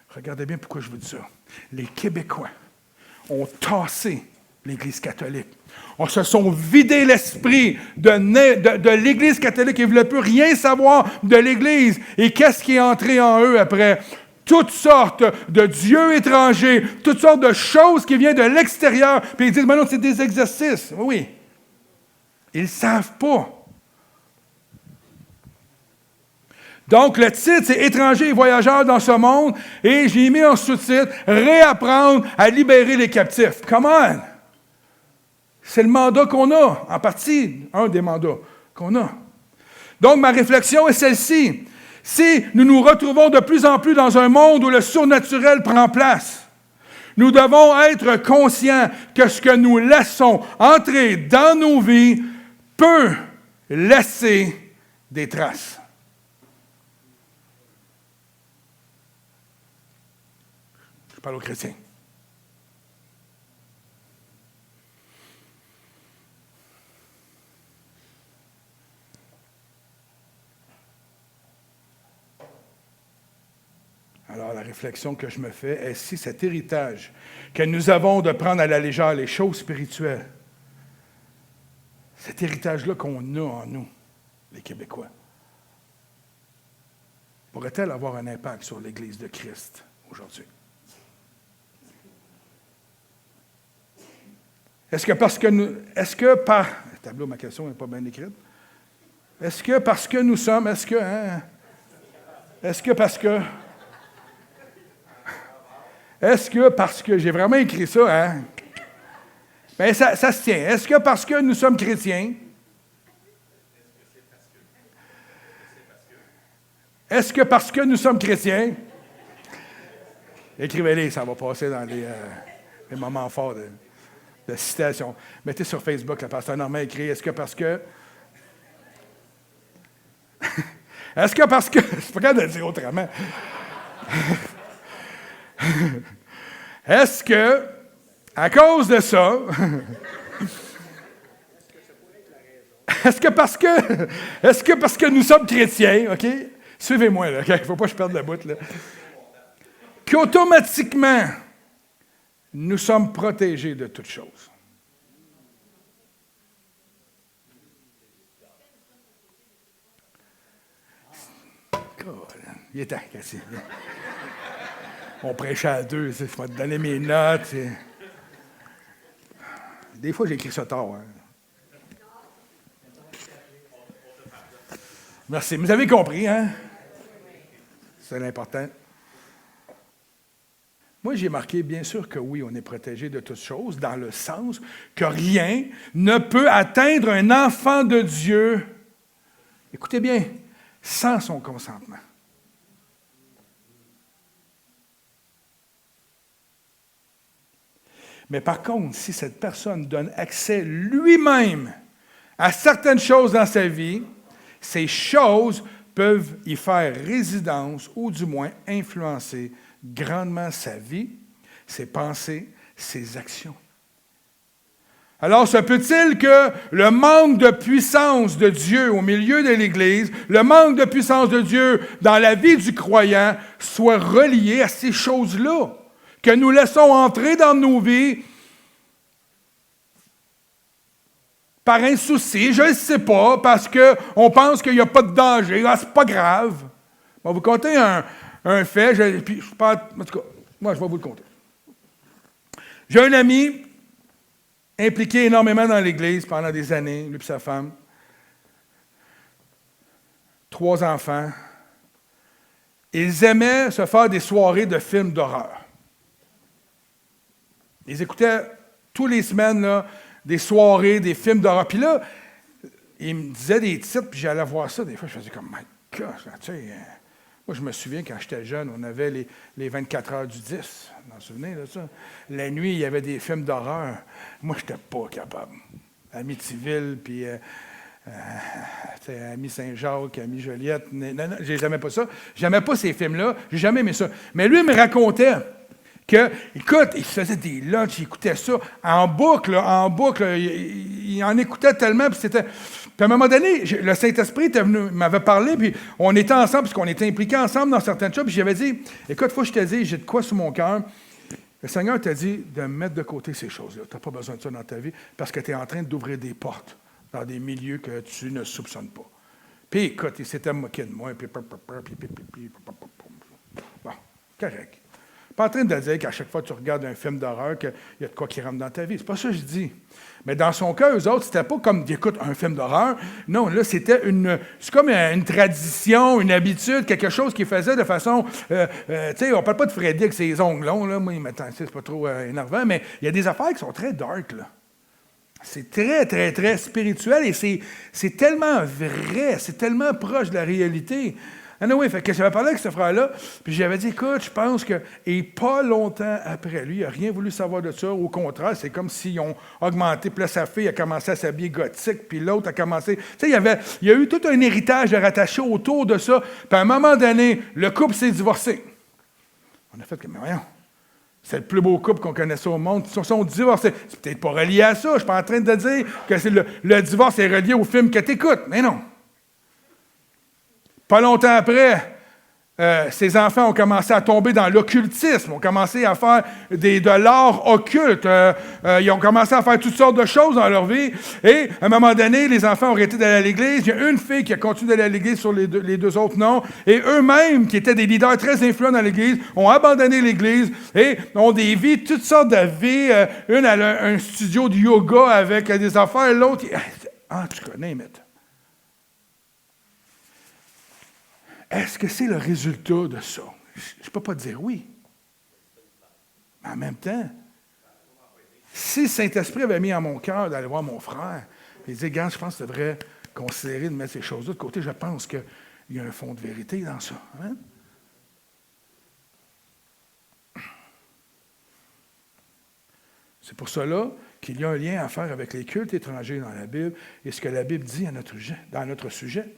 [SPEAKER 1] Regardez bien pourquoi je vous dis ça. Les Québécois ont tassé l'Église catholique. On se sont vidés l'esprit de l'Église catholique. Ils ne voulaient plus rien savoir de l'Église. Et qu'est-ce qui est entré en eux après? Toutes sortes de dieux étrangers, toutes sortes de choses qui viennent de l'extérieur. Puis ils disent, mais non, c'est des exercices. Oui. Ils ne savent pas. Donc, le titre, c'est « Étrangers et voyageurs dans ce monde » et j'ai mis en sous-titre « Réapprendre à libérer les captifs ». Come on! C'est le mandat qu'on a, en partie, un des mandats qu'on a. Donc, ma réflexion est celle-ci. Si nous nous retrouvons de plus en plus dans un monde où le surnaturel prend place, nous devons être conscients que ce que nous laissons entrer dans nos vies peut laisser des traces. Je parle aux chrétiens. Alors, la réflexion que je me fais est si cet héritage que nous avons de prendre à la légère les choses spirituelles, cet héritage-là qu'on a en nous, les Québécois, pourrait-elle avoir un impact sur l'Église de Christ aujourd'hui? Est-ce que par... Le tableau, ma question n'est pas bien écrite. Est-ce que parce que nous sommes... Est-ce que parce que... Est-ce que parce que j'ai vraiment écrit ça, hein? Bien, ça se tient. Est-ce que parce que nous sommes chrétiens? Est-ce que parce que nous sommes chrétiens? Écrivez-les, ça va passer dans les moments forts de citation. Mettez sur Facebook, le pasteur Normand écrit, est-ce que parce que... Est-ce que parce que... Je ne suis pas capable de le dire autrement. Est-ce que, à cause de ça... Est-ce que parce que nous sommes chrétiens, OK? Suivez-moi, là, OK? Il ne faut pas que je perde la bout, là. Qu'automatiquement, nous sommes protégés de toutes choses. Il est temps, Cassie. On prêchait à deux, je vais te donner mes notes. Des fois, j'écris ça tard. Hein. Merci. Vous avez compris, hein? C'est l'important. Moi, j'ai marqué, bien sûr que oui, on est protégé de toutes choses, dans le sens que rien ne peut atteindre un enfant de Dieu, écoutez bien, sans son consentement. Mais par contre, si cette personne donne accès lui-même à certaines choses dans sa vie, ces choses peuvent y faire résidence ou du moins influencer grandement sa vie, ses pensées, ses actions. Alors, se peut-il que le manque de puissance de Dieu au milieu de l'Église, le manque de puissance de Dieu dans la vie du croyant soit relié à ces choses-là, que nous laissons entrer dans nos vies par insouci, je ne sais pas, parce qu'on pense qu'il n'y a pas de danger, c'est pas grave. Je vais vous conter un fait, en tout cas, moi je vais vous le conter. J'ai un ami impliqué énormément dans l'Église pendant des années, lui et sa femme. 3 enfants. Ils aimaient se faire des soirées de films d'horreur. Ils écoutaient tous les semaines là, des soirées, des films d'horreur. Puis là, ils me disaient des titres, puis j'allais voir ça. Des fois, je faisais comme, my God, tu sais, moi, je me souviens, quand j'étais jeune, on avait les 24 heures du 10. Vous vous souvenez de ça? La nuit, il y avait des films d'horreur. Moi, je n'étais pas capable. Amityville, puis Ami Saint-Jacques, Ami Joliette. Non, j'aimais pas ça. J'aimais pas ces films-là. J'ai jamais aimé ça. Mais lui, il me racontait que, écoute, il se faisait des lunchs, il écoutait ça en boucle, il en écoutait tellement, puis c'était... Puis à un moment donné, le Saint-Esprit m'avait parlé, puis on était ensemble, parce qu'on était impliqués ensemble dans certaines choses, puis j'avais dit, écoute, il faut que je te dise, j'ai de quoi sur mon cœur. Le Seigneur t'a dit de mettre de côté ces choses-là. Tu n'as pas besoin de ça dans ta vie, parce que tu es en train d'ouvrir des portes dans des milieux que tu ne soupçonnes pas. Puis écoute, il s'était moqué de moi, puis... Bon, correct. Pas en train de dire qu'à chaque fois que tu regardes un film d'horreur, qu'il y a de quoi qui rentre dans ta vie. C'est pas ça que je dis. Mais dans son cas, eux autres, c'était pas comme, écoute, un film d'horreur. Non, là, c'est comme une tradition, une habitude, quelque chose qu'ils faisaient de façon... tu sais, on parle pas de Freddy avec ses ongles longs, là. Moi, c'est pas trop énervant, mais il y a des affaires qui sont très dark, là. C'est très, très, très spirituel et c'est tellement vrai, c'est tellement proche de la réalité. Anyway, fait que j'avais parlé avec ce frère-là, puis j'avais dit, écoute, je pense que... Et pas longtemps après, lui, il n'a rien voulu savoir de ça. Au contraire, c'est comme s'ils ont augmenté. Puis là, sa fille a commencé à s'habiller gothique, puis l'autre a commencé... Tu sais, il y a eu tout un héritage rattaché autour de ça. Puis à un moment donné, le couple s'est divorcé. On a fait comme, voyons, c'est le plus beau couple qu'on connaissait au monde. Ils sont divorcés. C'est peut-être pas relié à ça. Je ne suis pas en train de dire que le divorce est relié au film que tu écoutes. Mais non. Pas longtemps après, ces enfants ont commencé à tomber dans l'occultisme, ont commencé à faire de l'art occulte, ils ont commencé à faire toutes sortes de choses dans leur vie, et à un moment donné, les enfants ont arrêté d'aller à l'église, il y a une fille qui a continué d'aller à l'église sur les deux autres non, et eux-mêmes, qui étaient des leaders très influents dans l'église, ont abandonné l'église, et ont des vies, toutes sortes de vies, une a un studio de yoga avec des affaires, l'autre, tu connais, mais... Est-ce que c'est le résultat de ça? Je ne peux pas dire oui. Mais en même temps, si le Saint-Esprit avait mis en mon cœur d'aller voir mon frère, et dire, gars, je pense que tu devrais considérer de mettre ces choses-là de côté, je pense qu'il y a un fond de vérité dans ça. Amen? C'est pour cela qu'il y a un lien à faire avec les cultes étrangers dans la Bible et ce que la Bible dit dans notre sujet.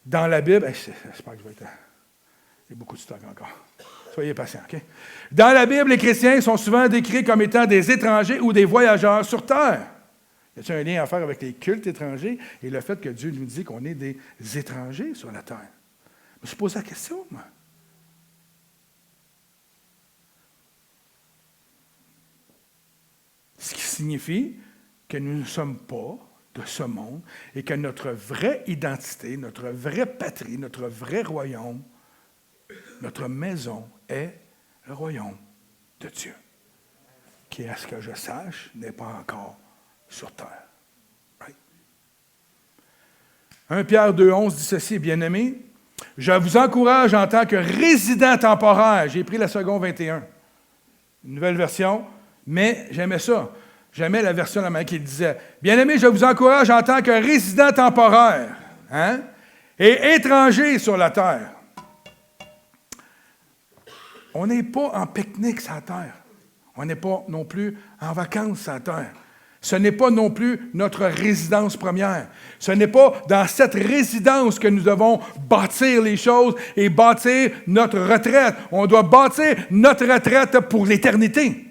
[SPEAKER 1] Dans la Bible, j'espère que je vais être... Il y a beaucoup de stock encore. Soyez patients, OK? Dans la Bible, les chrétiens sont souvent décrits comme étant des étrangers ou des voyageurs sur terre. Y a-t-il un lien à faire avec les cultes étrangers et le fait que Dieu nous dit qu'on est des étrangers sur la terre? Je me suis posé la question, moi. Ce qui signifie que nous ne sommes pas de ce monde et que notre vraie identité, notre vraie patrie, notre vrai royaume, notre maison est le royaume de Dieu, qui, à ce que je sache, n'est pas encore sur terre. Right? 1 Pierre 2,11 dit ceci, bien-aimés, je vous encourage en tant que résident temporaire. J'ai pris la seconde 21, une nouvelle version. Mais j'aimais ça. J'aimais la version la main qui disait « Bien-aimés, je vous encourage en tant que résident temporaire et étranger sur la terre. » On n'est pas en pique-nique sur la terre. On n'est pas non plus en vacances sur la terre. Ce n'est pas non plus notre résidence première. Ce n'est pas dans cette résidence que nous devons bâtir les choses et bâtir notre retraite. On doit bâtir notre retraite pour l'éternité.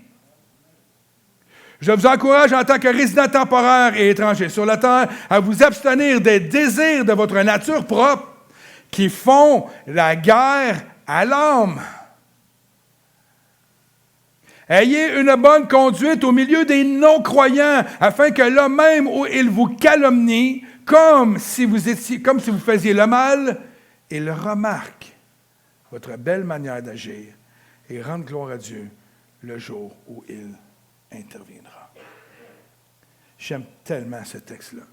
[SPEAKER 1] Je vous encourage en tant que résident temporaire et étranger sur la terre à vous abstenir des désirs de votre nature propre qui font la guerre à l'âme. Ayez une bonne conduite au milieu des non-croyants, afin que là même où ils vous calomnient, comme si vous faisiez le mal, ils remarquent votre belle manière d'agir et rendent gloire à Dieu le jour où il interviendra. J'aime tellement ce texte-là.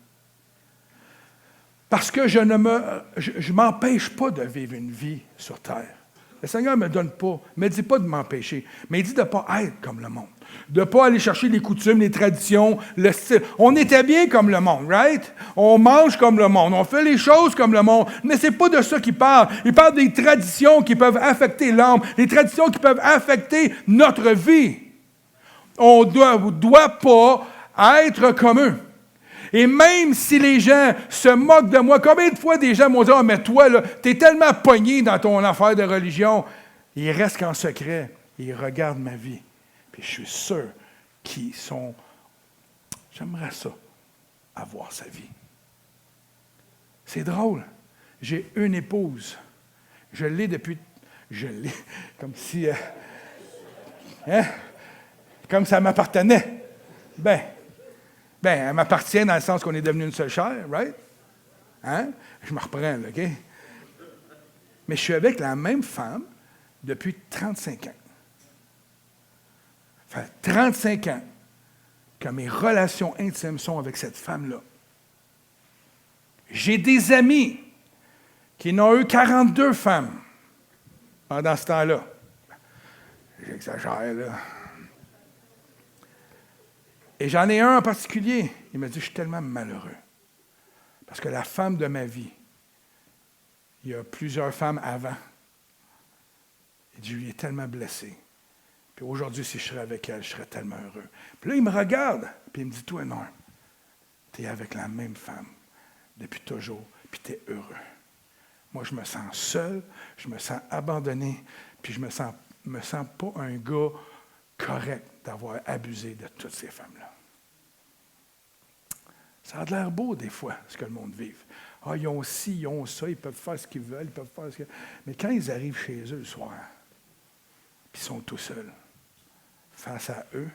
[SPEAKER 1] Parce que je ne m'empêche pas de vivre une vie sur terre. Le Seigneur ne me donne pas, ne me dit pas de m'empêcher, mais il dit de ne pas être comme le monde, de ne pas aller chercher les coutumes, les traditions, le style. On était bien comme le monde, right? On mange comme le monde, on fait les choses comme le monde, mais ce n'est pas de ça qu'il parle. Il parle des traditions qui peuvent affecter l'âme, les traditions qui peuvent affecter notre vie. On ne doit pas être comme eux. Et même si les gens se moquent de moi, combien de fois des gens m'ont dit « Ah, mais toi, tu es tellement pogné dans ton affaire de religion. » Ils restent qu'en secret. Ils regardent ma vie. Puis je suis sûr qu'ils sont... J'aimerais ça, avoir sa vie. C'est drôle. J'ai une épouse. Je l'ai depuis... Je l'ai... Comme si... Comme ça m'appartenait. Elle m'appartient dans le sens qu'on est devenu une seule chair, right? Je me reprends, là, OK? Mais je suis avec la même femme depuis 35 ans. Ça fait 35 ans que mes relations intimes sont avec cette femme-là. J'ai des amis qui n'ont eu 42 femmes pendant ce temps-là. J'exagère, là. Et j'en ai un en particulier. Il m'a dit, je suis tellement malheureux. Parce que la femme de ma vie, il y a plusieurs femmes avant. Il dit, je lui ai tellement blessé. Puis aujourd'hui, si je serais avec elle, je serais tellement heureux. Puis là, il me regarde, puis il me dit, toi, non, tu es avec la même femme depuis toujours, puis tu es heureux. Moi, je me sens seul, je me sens abandonné, puis je me sens pas un gars correct d'avoir abusé de toutes ces femmes-là. Ça a l'air beau des fois, ce que le monde vive. Ah, ils ont ci, ils ont ça, ils peuvent faire ce qu'ils veulent, ils peuvent faire ce qu'ils veulent. Mais quand ils arrivent chez eux le soir, puis ils sont tout seuls, face à eux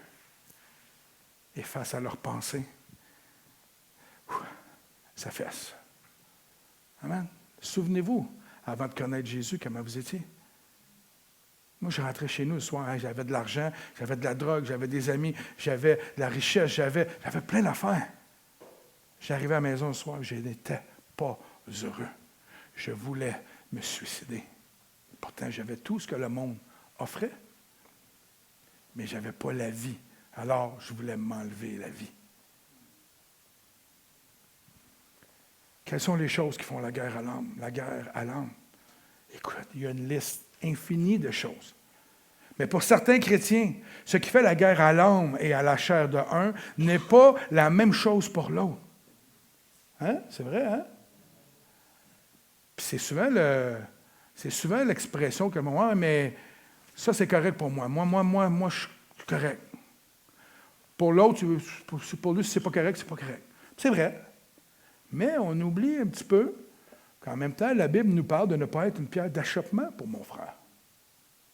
[SPEAKER 1] et face à leurs pensées, ça fesse. Amen. Souvenez-vous, avant de connaître Jésus, comment vous étiez? Moi, je rentrais chez nous le soir, j'avais de l'argent, j'avais de la drogue, j'avais des amis, j'avais de la richesse, j'avais plein d'affaires. J'arrivais à la maison le soir, je n'étais pas heureux. Je voulais me suicider. Pourtant, j'avais tout ce que le monde offrait. mais je n'avais pas la vie. Alors, je voulais m'enlever la vie. Quelles sont les choses qui font la guerre à l'âme? La guerre à l'âme. Écoute, il y a une liste infinie de choses. Mais pour certains chrétiens, ce qui fait la guerre à l'âme et à la chair de un n'est pas la même chose pour l'autre. Hein? C'est vrai, hein? Puis c'est souvent l'expression que moi, mais ça c'est correct pour moi. Moi, je suis correct. Pour l'autre, pour lui, si c'est pas correct, c'est pas correct. C'est vrai. Mais on oublie un petit peu qu'en même temps, la Bible nous parle de ne pas être une pierre d'achoppement pour mon frère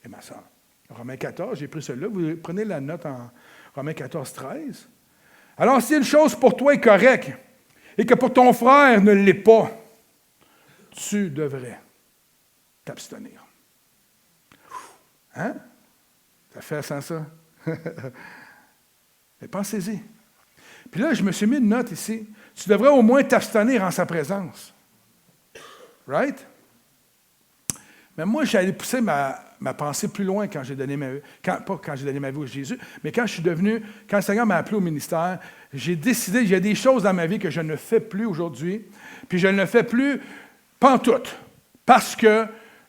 [SPEAKER 1] et ma soeur. Romains 14, j'ai pris celui-là. Vous prenez la note en Romains 14, 13. Alors, si une chose pour toi est correcte et que pour ton frère ne l'est pas, tu devrais t'abstenir. Hein? Ça fait sans ça? Mais pensez-y. Puis là, je me suis mis une note ici. Tu devrais au moins t'abstenir en sa présence. Right? Mais moi, j'allais pousser ma pensée plus loin quand j'ai donné ma vie. Pas quand j'ai donné ma vie à Jésus, mais quand le Seigneur m'a appelé au ministère, j'ai décidé, il y a des choses dans ma vie que je ne fais plus aujourd'hui, puis je ne le fais plus pantoute, parce que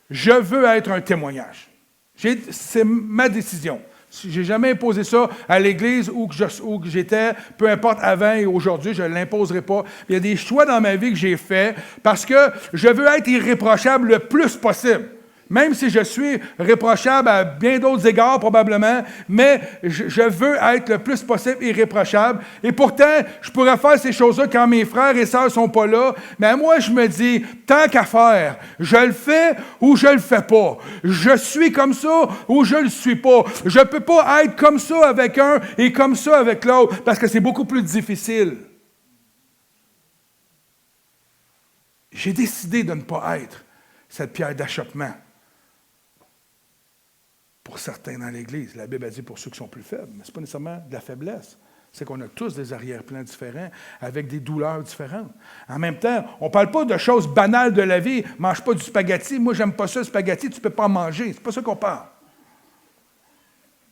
[SPEAKER 1] je veux être un témoignage. C'est ma décision. Je n'ai jamais imposé ça à l'Église où que j'étais, peu importe avant et aujourd'hui, je ne l'imposerai pas. Il y a des choix dans ma vie que j'ai faits parce que je veux être irréprochable le plus possible. Même si je suis réprochable à bien d'autres égards probablement, mais je veux être le plus possible irréprochable. Et pourtant, je pourrais faire ces choses-là quand mes frères et sœurs ne sont pas là. Mais moi, je me dis, tant qu'à faire, je le fais ou je le fais pas. Je suis comme ça ou je le suis pas. Je ne peux pas être comme ça avec un et comme ça avec l'autre parce que c'est beaucoup plus difficile. J'ai décidé de ne pas être cette pierre d'achoppement. Pour certains dans l'Église. La Bible a dit pour ceux qui sont plus faibles, mais ce n'est pas nécessairement de la faiblesse. C'est qu'on a tous des arrière-plans différents, avec des douleurs différentes. En même temps, on ne parle pas de choses banales de la vie. Mange pas du spaghetti. Moi, j'aime pas ça, le spaghetti, tu ne peux pas en manger. C'est pas ça qu'on parle.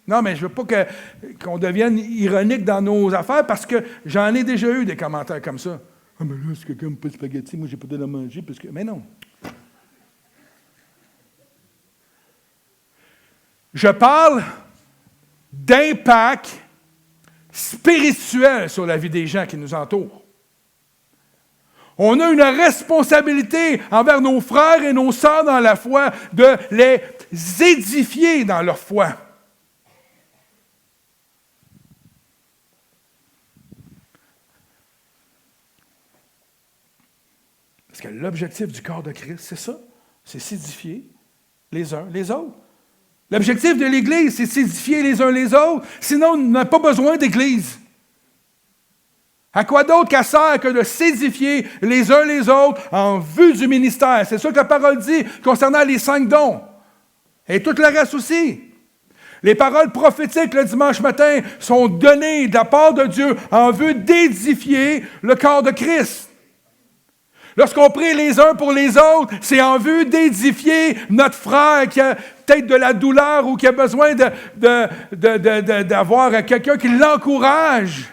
[SPEAKER 1] Non, mais je ne veux pas qu'on devienne ironique dans nos affaires parce que j'en ai déjà eu des commentaires comme ça. Ah, mais là, si quelqu'un n'aime pas le spaghetti, moi, j'ai pas de manger. Parce que... Mais non. Je parle d'impact spirituel sur la vie des gens qui nous entourent. On a une responsabilité envers nos frères et nos sœurs dans la foi de les édifier dans leur foi. Parce que l'objectif du corps de Christ, c'est ça, c'est s'édifier les uns les autres. L'objectif de l'Église, c'est de s'édifier les uns les autres. Sinon, on n'a pas besoin d'Église. À quoi d'autre qu'à sert que de s'édifier les uns les autres en vue du ministère? C'est ça que la parole dit concernant les 5 dons. Et tout le reste aussi. Les paroles prophétiques le dimanche matin sont données de la part de Dieu en vue d'édifier le corps de Christ. Lorsqu'on prie les uns pour les autres, c'est en vue d'édifier notre frère qui a peut-être de la douleur ou qui a besoin d'avoir quelqu'un qui l'encourage.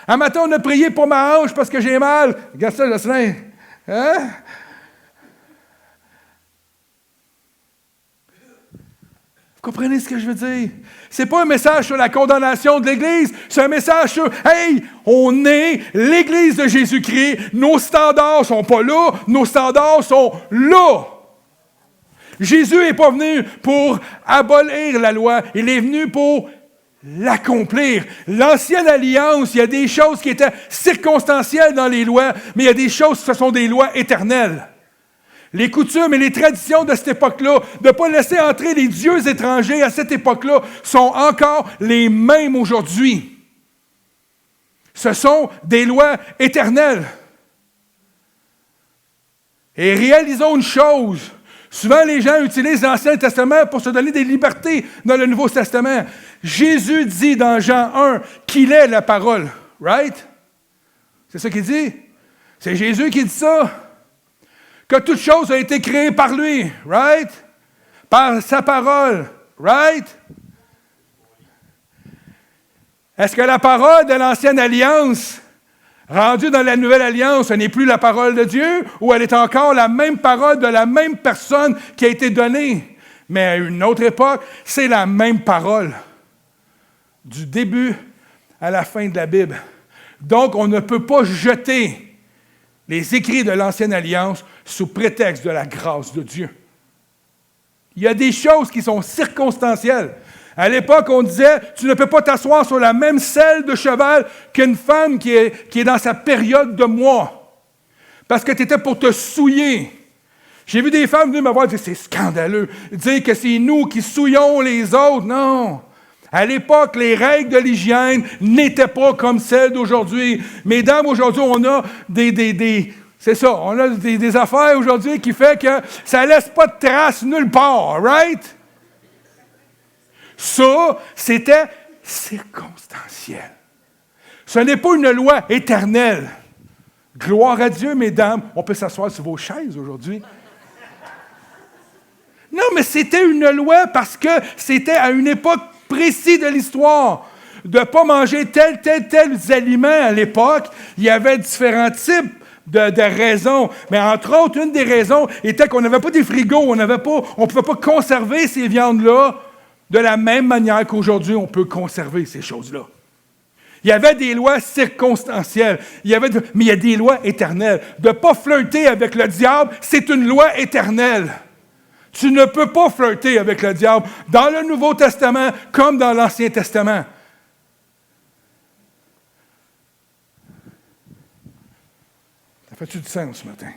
[SPEAKER 1] Un matin, on a prié pour ma hanche parce que j'ai mal. Regarde ça, Jocelyn. Hein? Vous comprenez ce que je veux dire? C'est pas un message sur la condamnation de l'Église, c'est un message sur « Hey, on est l'Église de Jésus-Christ, nos standards sont pas là, nos standards sont là. » Jésus n'est pas venu pour abolir la loi, il est venu pour l'accomplir. L'ancienne alliance, il y a des choses qui étaient circonstancielles dans les lois, mais il y a des choses qui sont des lois éternelles. Les coutumes et les traditions de cette époque-là, de ne pas laisser entrer les dieux étrangers à cette époque-là, sont encore les mêmes aujourd'hui. Ce sont des lois éternelles. Et réalisons une chose. Souvent, les gens utilisent l'Ancien Testament pour se donner des libertés dans le Nouveau Testament. Jésus dit dans Jean 1 qu'il est la parole. Right? C'est ça qu'il dit? C'est Jésus qui dit ça. Que toute chose a été créée par lui, right? Par sa parole, right? Est-ce que la parole de l'Ancienne Alliance, rendue dans la Nouvelle Alliance, ce n'est plus la parole de Dieu, ou elle est encore la même parole de la même personne qui a été donnée? Mais à une autre époque, c'est la même parole. Du début à la fin de la Bible. Donc, on ne peut pas jeter les écrits de l'Ancienne Alliance sous prétexte de la grâce de Dieu. Il y a des choses qui sont circonstancielles. À l'époque, on disait, tu ne peux pas t'asseoir sur la même selle de cheval qu'une femme qui est dans sa période de mois. Parce que tu étais pour te souiller. J'ai vu des femmes venir me voir et dire, c'est scandaleux, dire que c'est nous qui souillons les autres. Non. À l'époque, les règles de l'hygiène n'étaient pas comme celles d'aujourd'hui. Mesdames, aujourd'hui, on a c'est ça, on a des affaires aujourd'hui qui fait que ça ne laisse pas de traces nulle part, right? Ça, c'était circonstanciel. Ce n'est pas une loi éternelle. Gloire à Dieu, mesdames. On peut s'asseoir sur vos chaises aujourd'hui. Non, mais c'était une loi parce que c'était à une époque précise de l'histoire. De ne pas manger tels aliments à l'époque. Il y avait différents types de raisons. Mais entre autres, une des raisons était qu'on n'avait pas des frigos. On ne pouvait pas conserver ces viandes-là de la même manière qu'aujourd'hui, on peut conserver ces choses-là. Il y avait des lois circonstancielles, mais il y a des lois éternelles. De ne pas flirter avec le diable, c'est une loi éternelle. Tu ne peux pas flirter avec le diable dans le Nouveau Testament comme dans l'Ancien Testament. Ça fait-tu du sens ce matin?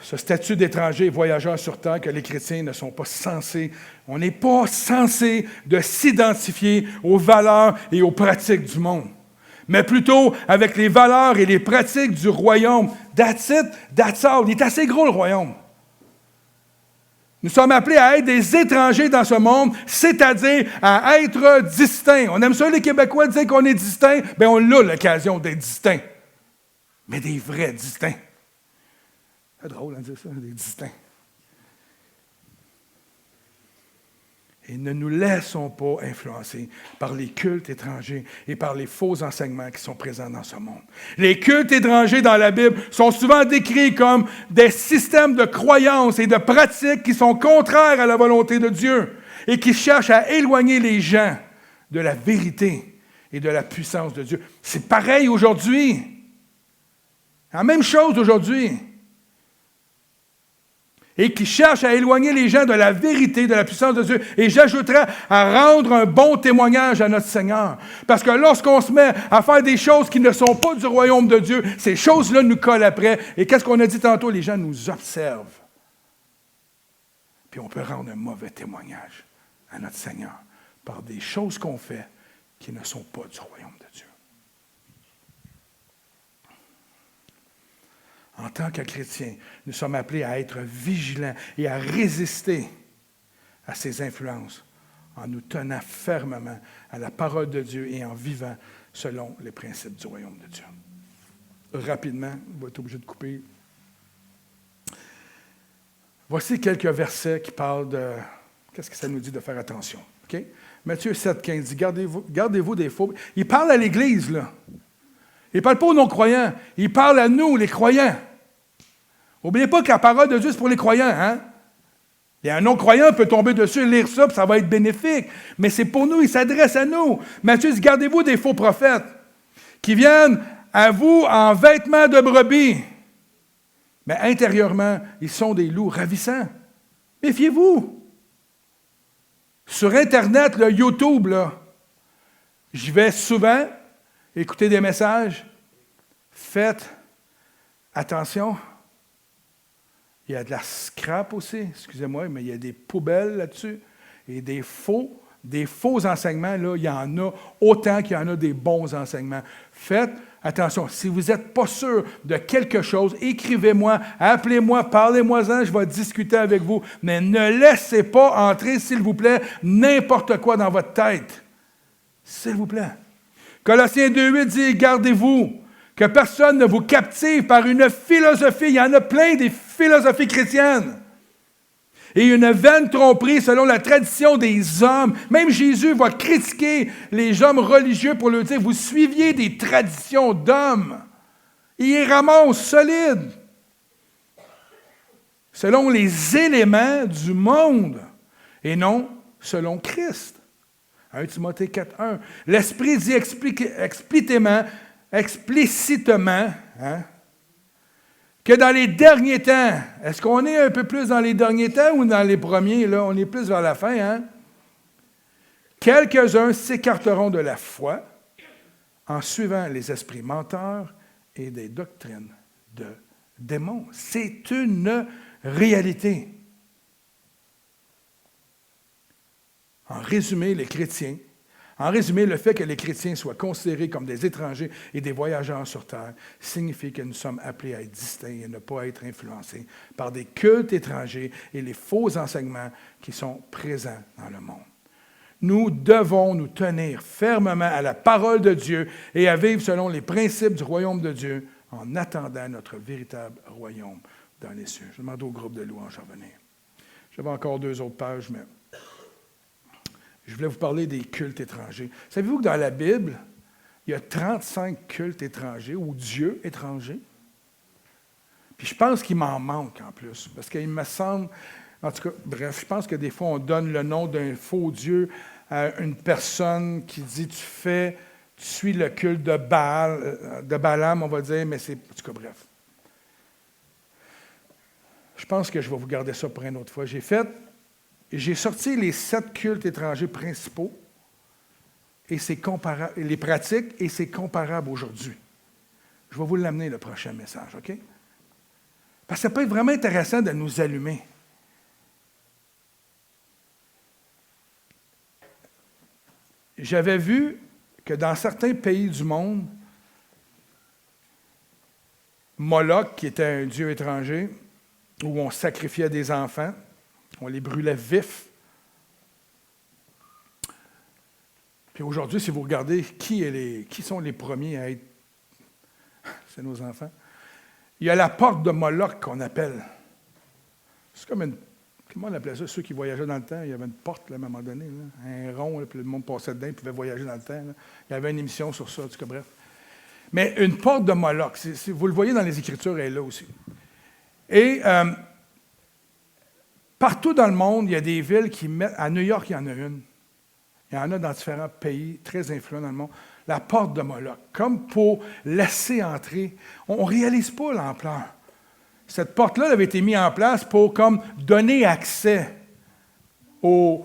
[SPEAKER 1] Ce statut d'étranger et voyageur sur terre que les chrétiens ne sont pas censés, on n'est pas censé de s'identifier aux valeurs et aux pratiques du monde, mais plutôt avec les valeurs et les pratiques du royaume. That's it, that's all. Il est assez gros le royaume. Nous sommes appelés à être des étrangers dans ce monde, c'est-à-dire à être distincts. On aime ça, les Québécois, dire qu'on est distincts. Bien, on a l'occasion d'être distincts, mais des vrais distincts. C'est drôle de dire ça, des distincts. Et ne nous laissons pas influencer par les cultes étrangers et par les faux enseignements qui sont présents dans ce monde. Les cultes étrangers dans la Bible sont souvent décrits comme des systèmes de croyances et de pratiques qui sont contraires à la volonté de Dieu et qui cherchent à éloigner les gens de la vérité et de la puissance de Dieu. C'est pareil aujourd'hui. La même chose aujourd'hui. Et qui cherche à éloigner les gens de la vérité, de la puissance de Dieu. Et j'ajouterais à rendre un bon témoignage à notre Seigneur. Parce que lorsqu'on se met à faire des choses qui ne sont pas du royaume de Dieu, ces choses-là nous collent après. Et qu'est-ce qu'on a dit tantôt? Les gens nous observent. Puis on peut rendre un mauvais témoignage à notre Seigneur par des choses qu'on fait qui ne sont pas du royaume de Dieu. En tant que chrétiens, nous sommes appelés à être vigilants et à résister à ces influences en nous tenant fermement à la parole de Dieu et en vivant selon les principes du royaume de Dieu. Rapidement, on va être obligé de couper. Voici quelques versets qui parlent de... Qu'est-ce que ça nous dit de faire attention? Okay? Matthieu 7, 15 dit, gardez-vous des faux... Il parle à l'Église, là. Il ne parle pas aux non-croyants. Il parle à nous, les croyants. N'oubliez pas que la parole de Dieu, c'est pour les croyants. Hein? Et un non-croyant peut tomber dessus et lire ça, puis ça va être bénéfique. Mais c'est pour nous, il s'adresse à nous. Matthieu dit, gardez-vous des faux prophètes qui viennent à vous en vêtements de brebis. Mais intérieurement, ils sont des loups ravissants. Méfiez-vous. Sur Internet, le YouTube, là, j'y vais souvent. Écoutez des messages, faites attention. Il y a de la scrap aussi, excusez-moi, mais il y a des poubelles là-dessus. Et des faux enseignements, là, il y en a autant qu'il y en a des bons enseignements. Faites attention. Si vous n'êtes pas sûr de quelque chose, écrivez-moi, appelez-moi, parlez-moi-en, je vais discuter avec vous. Mais ne laissez pas entrer, s'il vous plaît, n'importe quoi dans votre tête. S'il vous plaît. Colossiens 2,8 dit, gardez-vous, que personne ne vous captive par une philosophie. Il y en a plein des philosophies chrétiennes. Et une vaine tromperie selon la tradition des hommes. Même Jésus va critiquer les hommes religieux pour leur dire, vous suiviez des traditions d'hommes. Il les ramasse solides. Selon les éléments du monde et non selon Christ. 1 Timothée 4.1. L'Esprit dit explicitement que dans les derniers temps, est-ce qu'on est un peu plus dans les derniers temps ou dans les premiers? Là, on est plus vers la fin. Hein? Quelques-uns s'écarteront de la foi en suivant les esprits menteurs et des doctrines de démons. C'est une réalité. En résumé, le fait que les chrétiens soient considérés comme des étrangers et des voyageurs sur terre signifie que nous sommes appelés à être distincts et ne pas être influencés par des cultes étrangers et les faux enseignements qui sont présents dans le monde. Nous devons nous tenir fermement à la parole de Dieu et à vivre selon les principes du royaume de Dieu en attendant notre véritable royaume dans les cieux. Je demande au groupe de louanges à revenir. J'avais encore 2 autres pages, mais je voulais vous parler des cultes étrangers. Savez-vous que dans la Bible, il y a 35 cultes étrangers ou dieux étrangers? Puis je pense qu'il m'en manque en plus, parce qu'il me semble, en tout cas, bref, je pense que des fois on donne le nom d'un faux dieu à une personne qui dit tu suis le culte de Baal, de Balaam, on va dire, mais c'est, en tout cas, bref. Je pense que je vais vous garder ça pour une autre fois. J'ai sorti les 7 cultes étrangers principaux et c'est comparable, les pratiques, et c'est comparable aujourd'hui. Je vais vous l'amener le prochain message, OK? Parce que ça peut être vraiment intéressant de nous allumer. J'avais vu que dans certains pays du monde, Moloch, qui était un dieu étranger, où on sacrifiait des enfants, on les brûlait vifs. Puis aujourd'hui, si vous regardez qui sont les premiers à être, c'est nos enfants. Il y a la porte de Moloch qu'on appelle. C'est comme une, comment on appelait ça? Ceux qui voyageaient dans le temps, il y avait une porte là, à un moment donné, là, un rond, là, puis le monde passait dedans, il pouvait voyager dans le temps. Là. Il y avait une émission sur ça, en tout cas, bref. Mais une porte de Moloch, si vous le voyez dans les Écritures, elle est là aussi. Et partout dans le monde, il y a des villes qui mettent... À New York, il y en a une. Il y en a dans différents pays très influents dans le monde. La porte de Moloch, comme pour laisser entrer. On ne réalise pas l'ampleur. Cette porte-là avait été mise en place pour comme donner accès au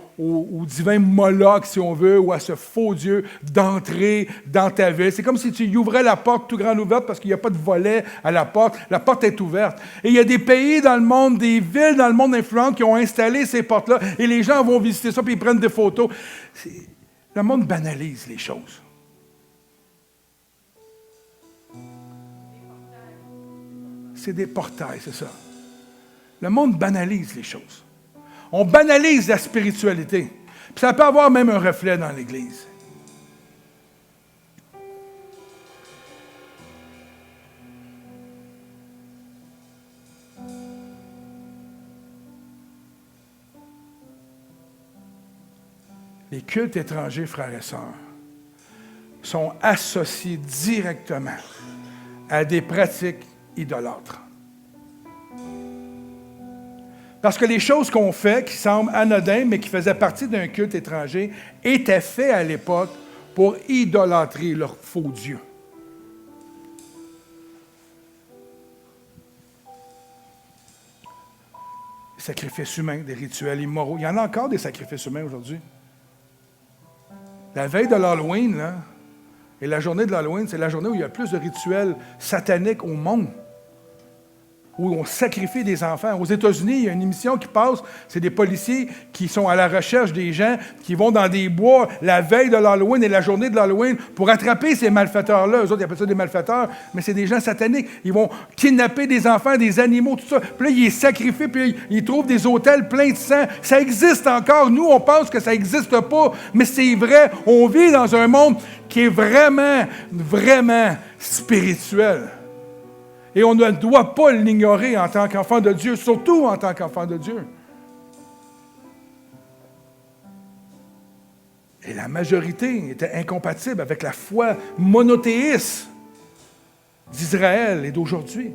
[SPEAKER 1] divin Moloch, si on veut, ou à ce faux Dieu d'entrer dans ta ville. C'est comme si tu ouvrais la porte tout grande ouverte parce qu'il n'y a pas de volet à la porte. La porte est ouverte. Et il y a des pays dans le monde, des villes dans le monde influentes qui ont installé ces portes-là et les gens vont visiter ça puis ils prennent des photos. Le monde banalise les choses. C'est des portails, c'est ça. Le monde banalise les choses. On banalise la spiritualité. Puis ça peut avoir même un reflet dans l'Église. Les cultes étrangers, frères et sœurs, sont associés directement à des pratiques idolâtres. Parce que les choses qu'on fait, qui semblent anodines, mais qui faisaient partie d'un culte étranger, étaient faites à l'époque pour idolâtrer leur faux Dieu. Des sacrifices humains, des rituels immoraux. Il y en a encore des sacrifices humains aujourd'hui. La veille de l'Halloween, là, et la journée de l'Halloween, c'est la journée où il y a plus de rituels sataniques au monde. Où on sacrifie des enfants. Aux États-Unis, il y a une émission qui passe, c'est des policiers qui sont à la recherche des gens qui vont dans des bois la veille de l'Halloween et la journée de l'Halloween pour attraper ces malfaiteurs-là. Eux autres, ils appellent ça des malfaiteurs, mais c'est des gens sataniques. Ils vont kidnapper des enfants, des animaux, tout ça. Puis là, ils les sacrifient, puis ils trouvent des hôtels pleins de sang. Ça existe encore. Nous, on pense que ça n'existe pas, mais c'est vrai. On vit dans un monde qui est vraiment, vraiment spirituel. Et on ne doit pas l'ignorer en tant qu'enfant de Dieu, surtout en tant qu'enfant de Dieu. majorité était incompatible avec la foi monothéiste d'Israël et d'aujourd'hui.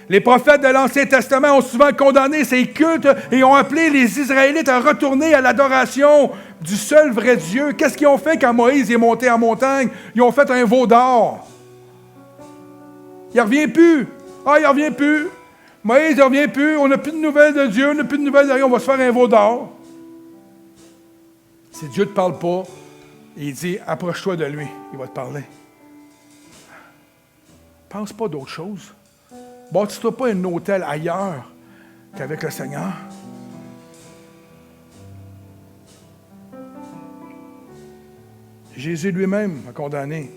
[SPEAKER 1] Les prophètes de l'Ancien Testament ont souvent condamné ces cultes et ont appelé les Israélites à retourner à l'adoration du seul vrai Dieu. Qu'est-ce qu'ils ont fait quand Moïse est monté en montagne? Ils ont fait un veau d'or. Il ne revient plus. Il ne revient plus. Moïse ne revient plus. On n'a plus de nouvelles de Dieu. On n'a plus de nouvelles de rien. On va se faire un veau d'or. Si Dieu ne te parle pas, il dit, approche-toi de lui. Il va te parler. Pense pas d'autre chose. Bâtis-toi pas un hôtel ailleurs qu'avec le Seigneur. Jésus lui-même a condamné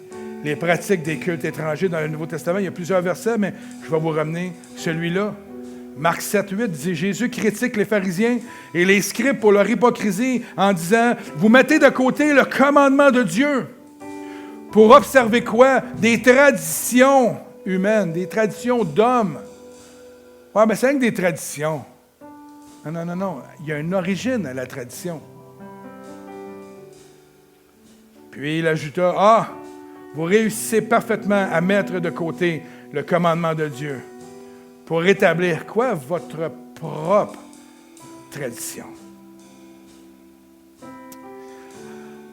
[SPEAKER 1] les pratiques des cultes étrangers dans le Nouveau Testament. Il y a plusieurs versets, mais je vais vous ramener celui-là. Marc 7, 8 dit, Jésus critique les pharisiens et les scribes pour leur hypocrisie en disant, vous mettez de côté le commandement de Dieu pour observer quoi? Des traditions humaines, des traditions d'hommes. Ouais, mais c'est rien que des traditions. Non. Il y a une origine à la tradition. Puis il ajouta, vous réussissez parfaitement à mettre de côté le commandement de Dieu pour établir quoi? Votre propre tradition.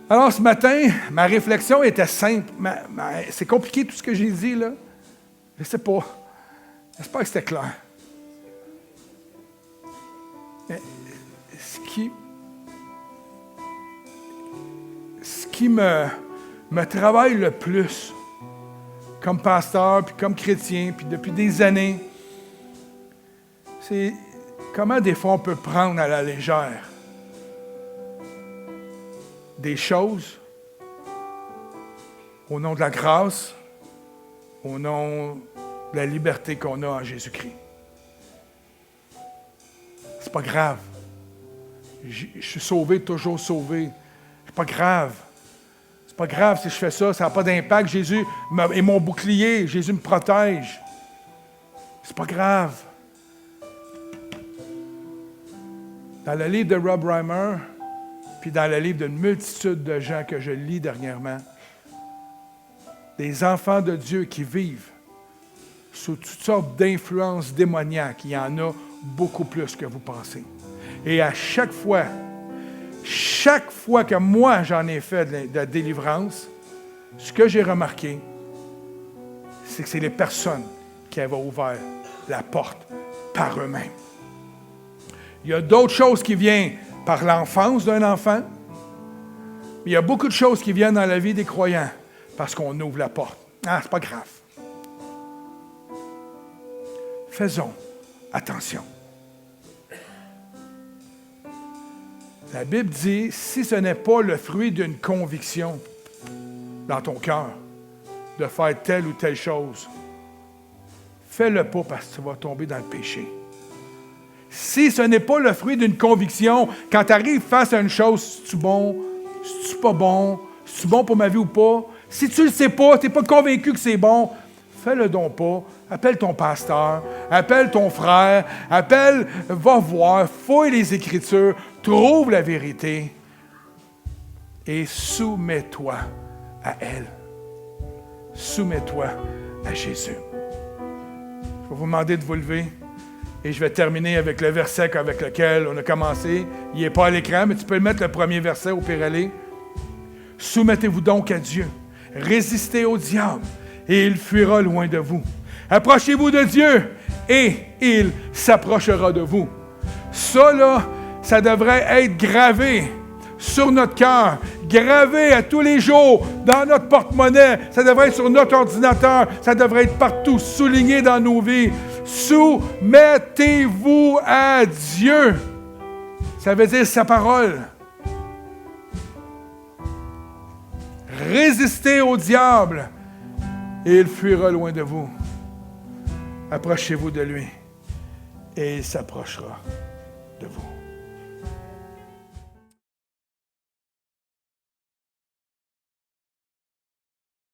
[SPEAKER 1] Alors ce matin, ma réflexion était simple. C'est compliqué tout ce que j'ai dit là. Je ne sais pas. J'espère que c'était clair. Mais ce qui me travaille le plus comme pasteur, puis comme chrétien, puis depuis des années, c'est comment des fois on peut prendre à la légère des choses au nom de la grâce, au nom de la liberté qu'on a en Jésus-Christ. C'est pas grave. Je suis sauvé, toujours sauvé. C'est pas grave. C'est pas grave si je fais ça, ça n'a pas d'impact. Jésus est mon bouclier, Jésus me protège. C'est pas grave. Dans le livre de Rob Reimer, puis dans le livre d'une multitude de gens que je lis dernièrement, des enfants de Dieu qui vivent sous toutes sortes d'influences démoniaques, il y en a beaucoup plus que vous pensez. Et à chaque fois que moi j'en ai fait de la délivrance, ce que j'ai remarqué, c'est que c'est les personnes qui avaient ouvert la porte par eux-mêmes. Il y a d'autres choses qui viennent par l'enfance d'un enfant, mais il y a beaucoup de choses qui viennent dans la vie des croyants parce qu'on ouvre la porte. C'est pas grave. Faisons attention. La Bible dit, si ce n'est pas le fruit d'une conviction dans ton cœur de faire telle ou telle chose, fais-le pas parce que tu vas tomber dans le péché. Si ce n'est pas le fruit d'une conviction, quand tu arrives face à une chose, c'est-tu bon, c'est-tu pas bon, c'est-tu bon pour ma vie ou pas, si tu ne le sais pas, tu n'es pas convaincu que c'est bon, fais-le donc pas. Appelle ton pasteur, appelle ton frère, va voir, fouille les Écritures, trouve la vérité et soumets-toi à elle. Soumets-toi à Jésus. Je vais vous demander de vous lever et je vais terminer avec le verset avec lequel on a commencé. Il n'est pas à l'écran, mais tu peux mettre le premier verset au pire aller. Soumettez-vous donc à Dieu. Résistez au diable et il fuira loin de vous. Approchez-vous de Dieu et il s'approchera de vous. Ça, là, ça devrait être gravé sur notre cœur, gravé à tous les jours dans notre porte-monnaie. Ça devrait être sur notre ordinateur. Ça devrait être partout, souligné dans nos vies. Soumettez-vous à Dieu. Ça veut dire sa parole. Résistez au diable et il fuira loin de vous. Approchez-vous de lui et il s'approchera de vous.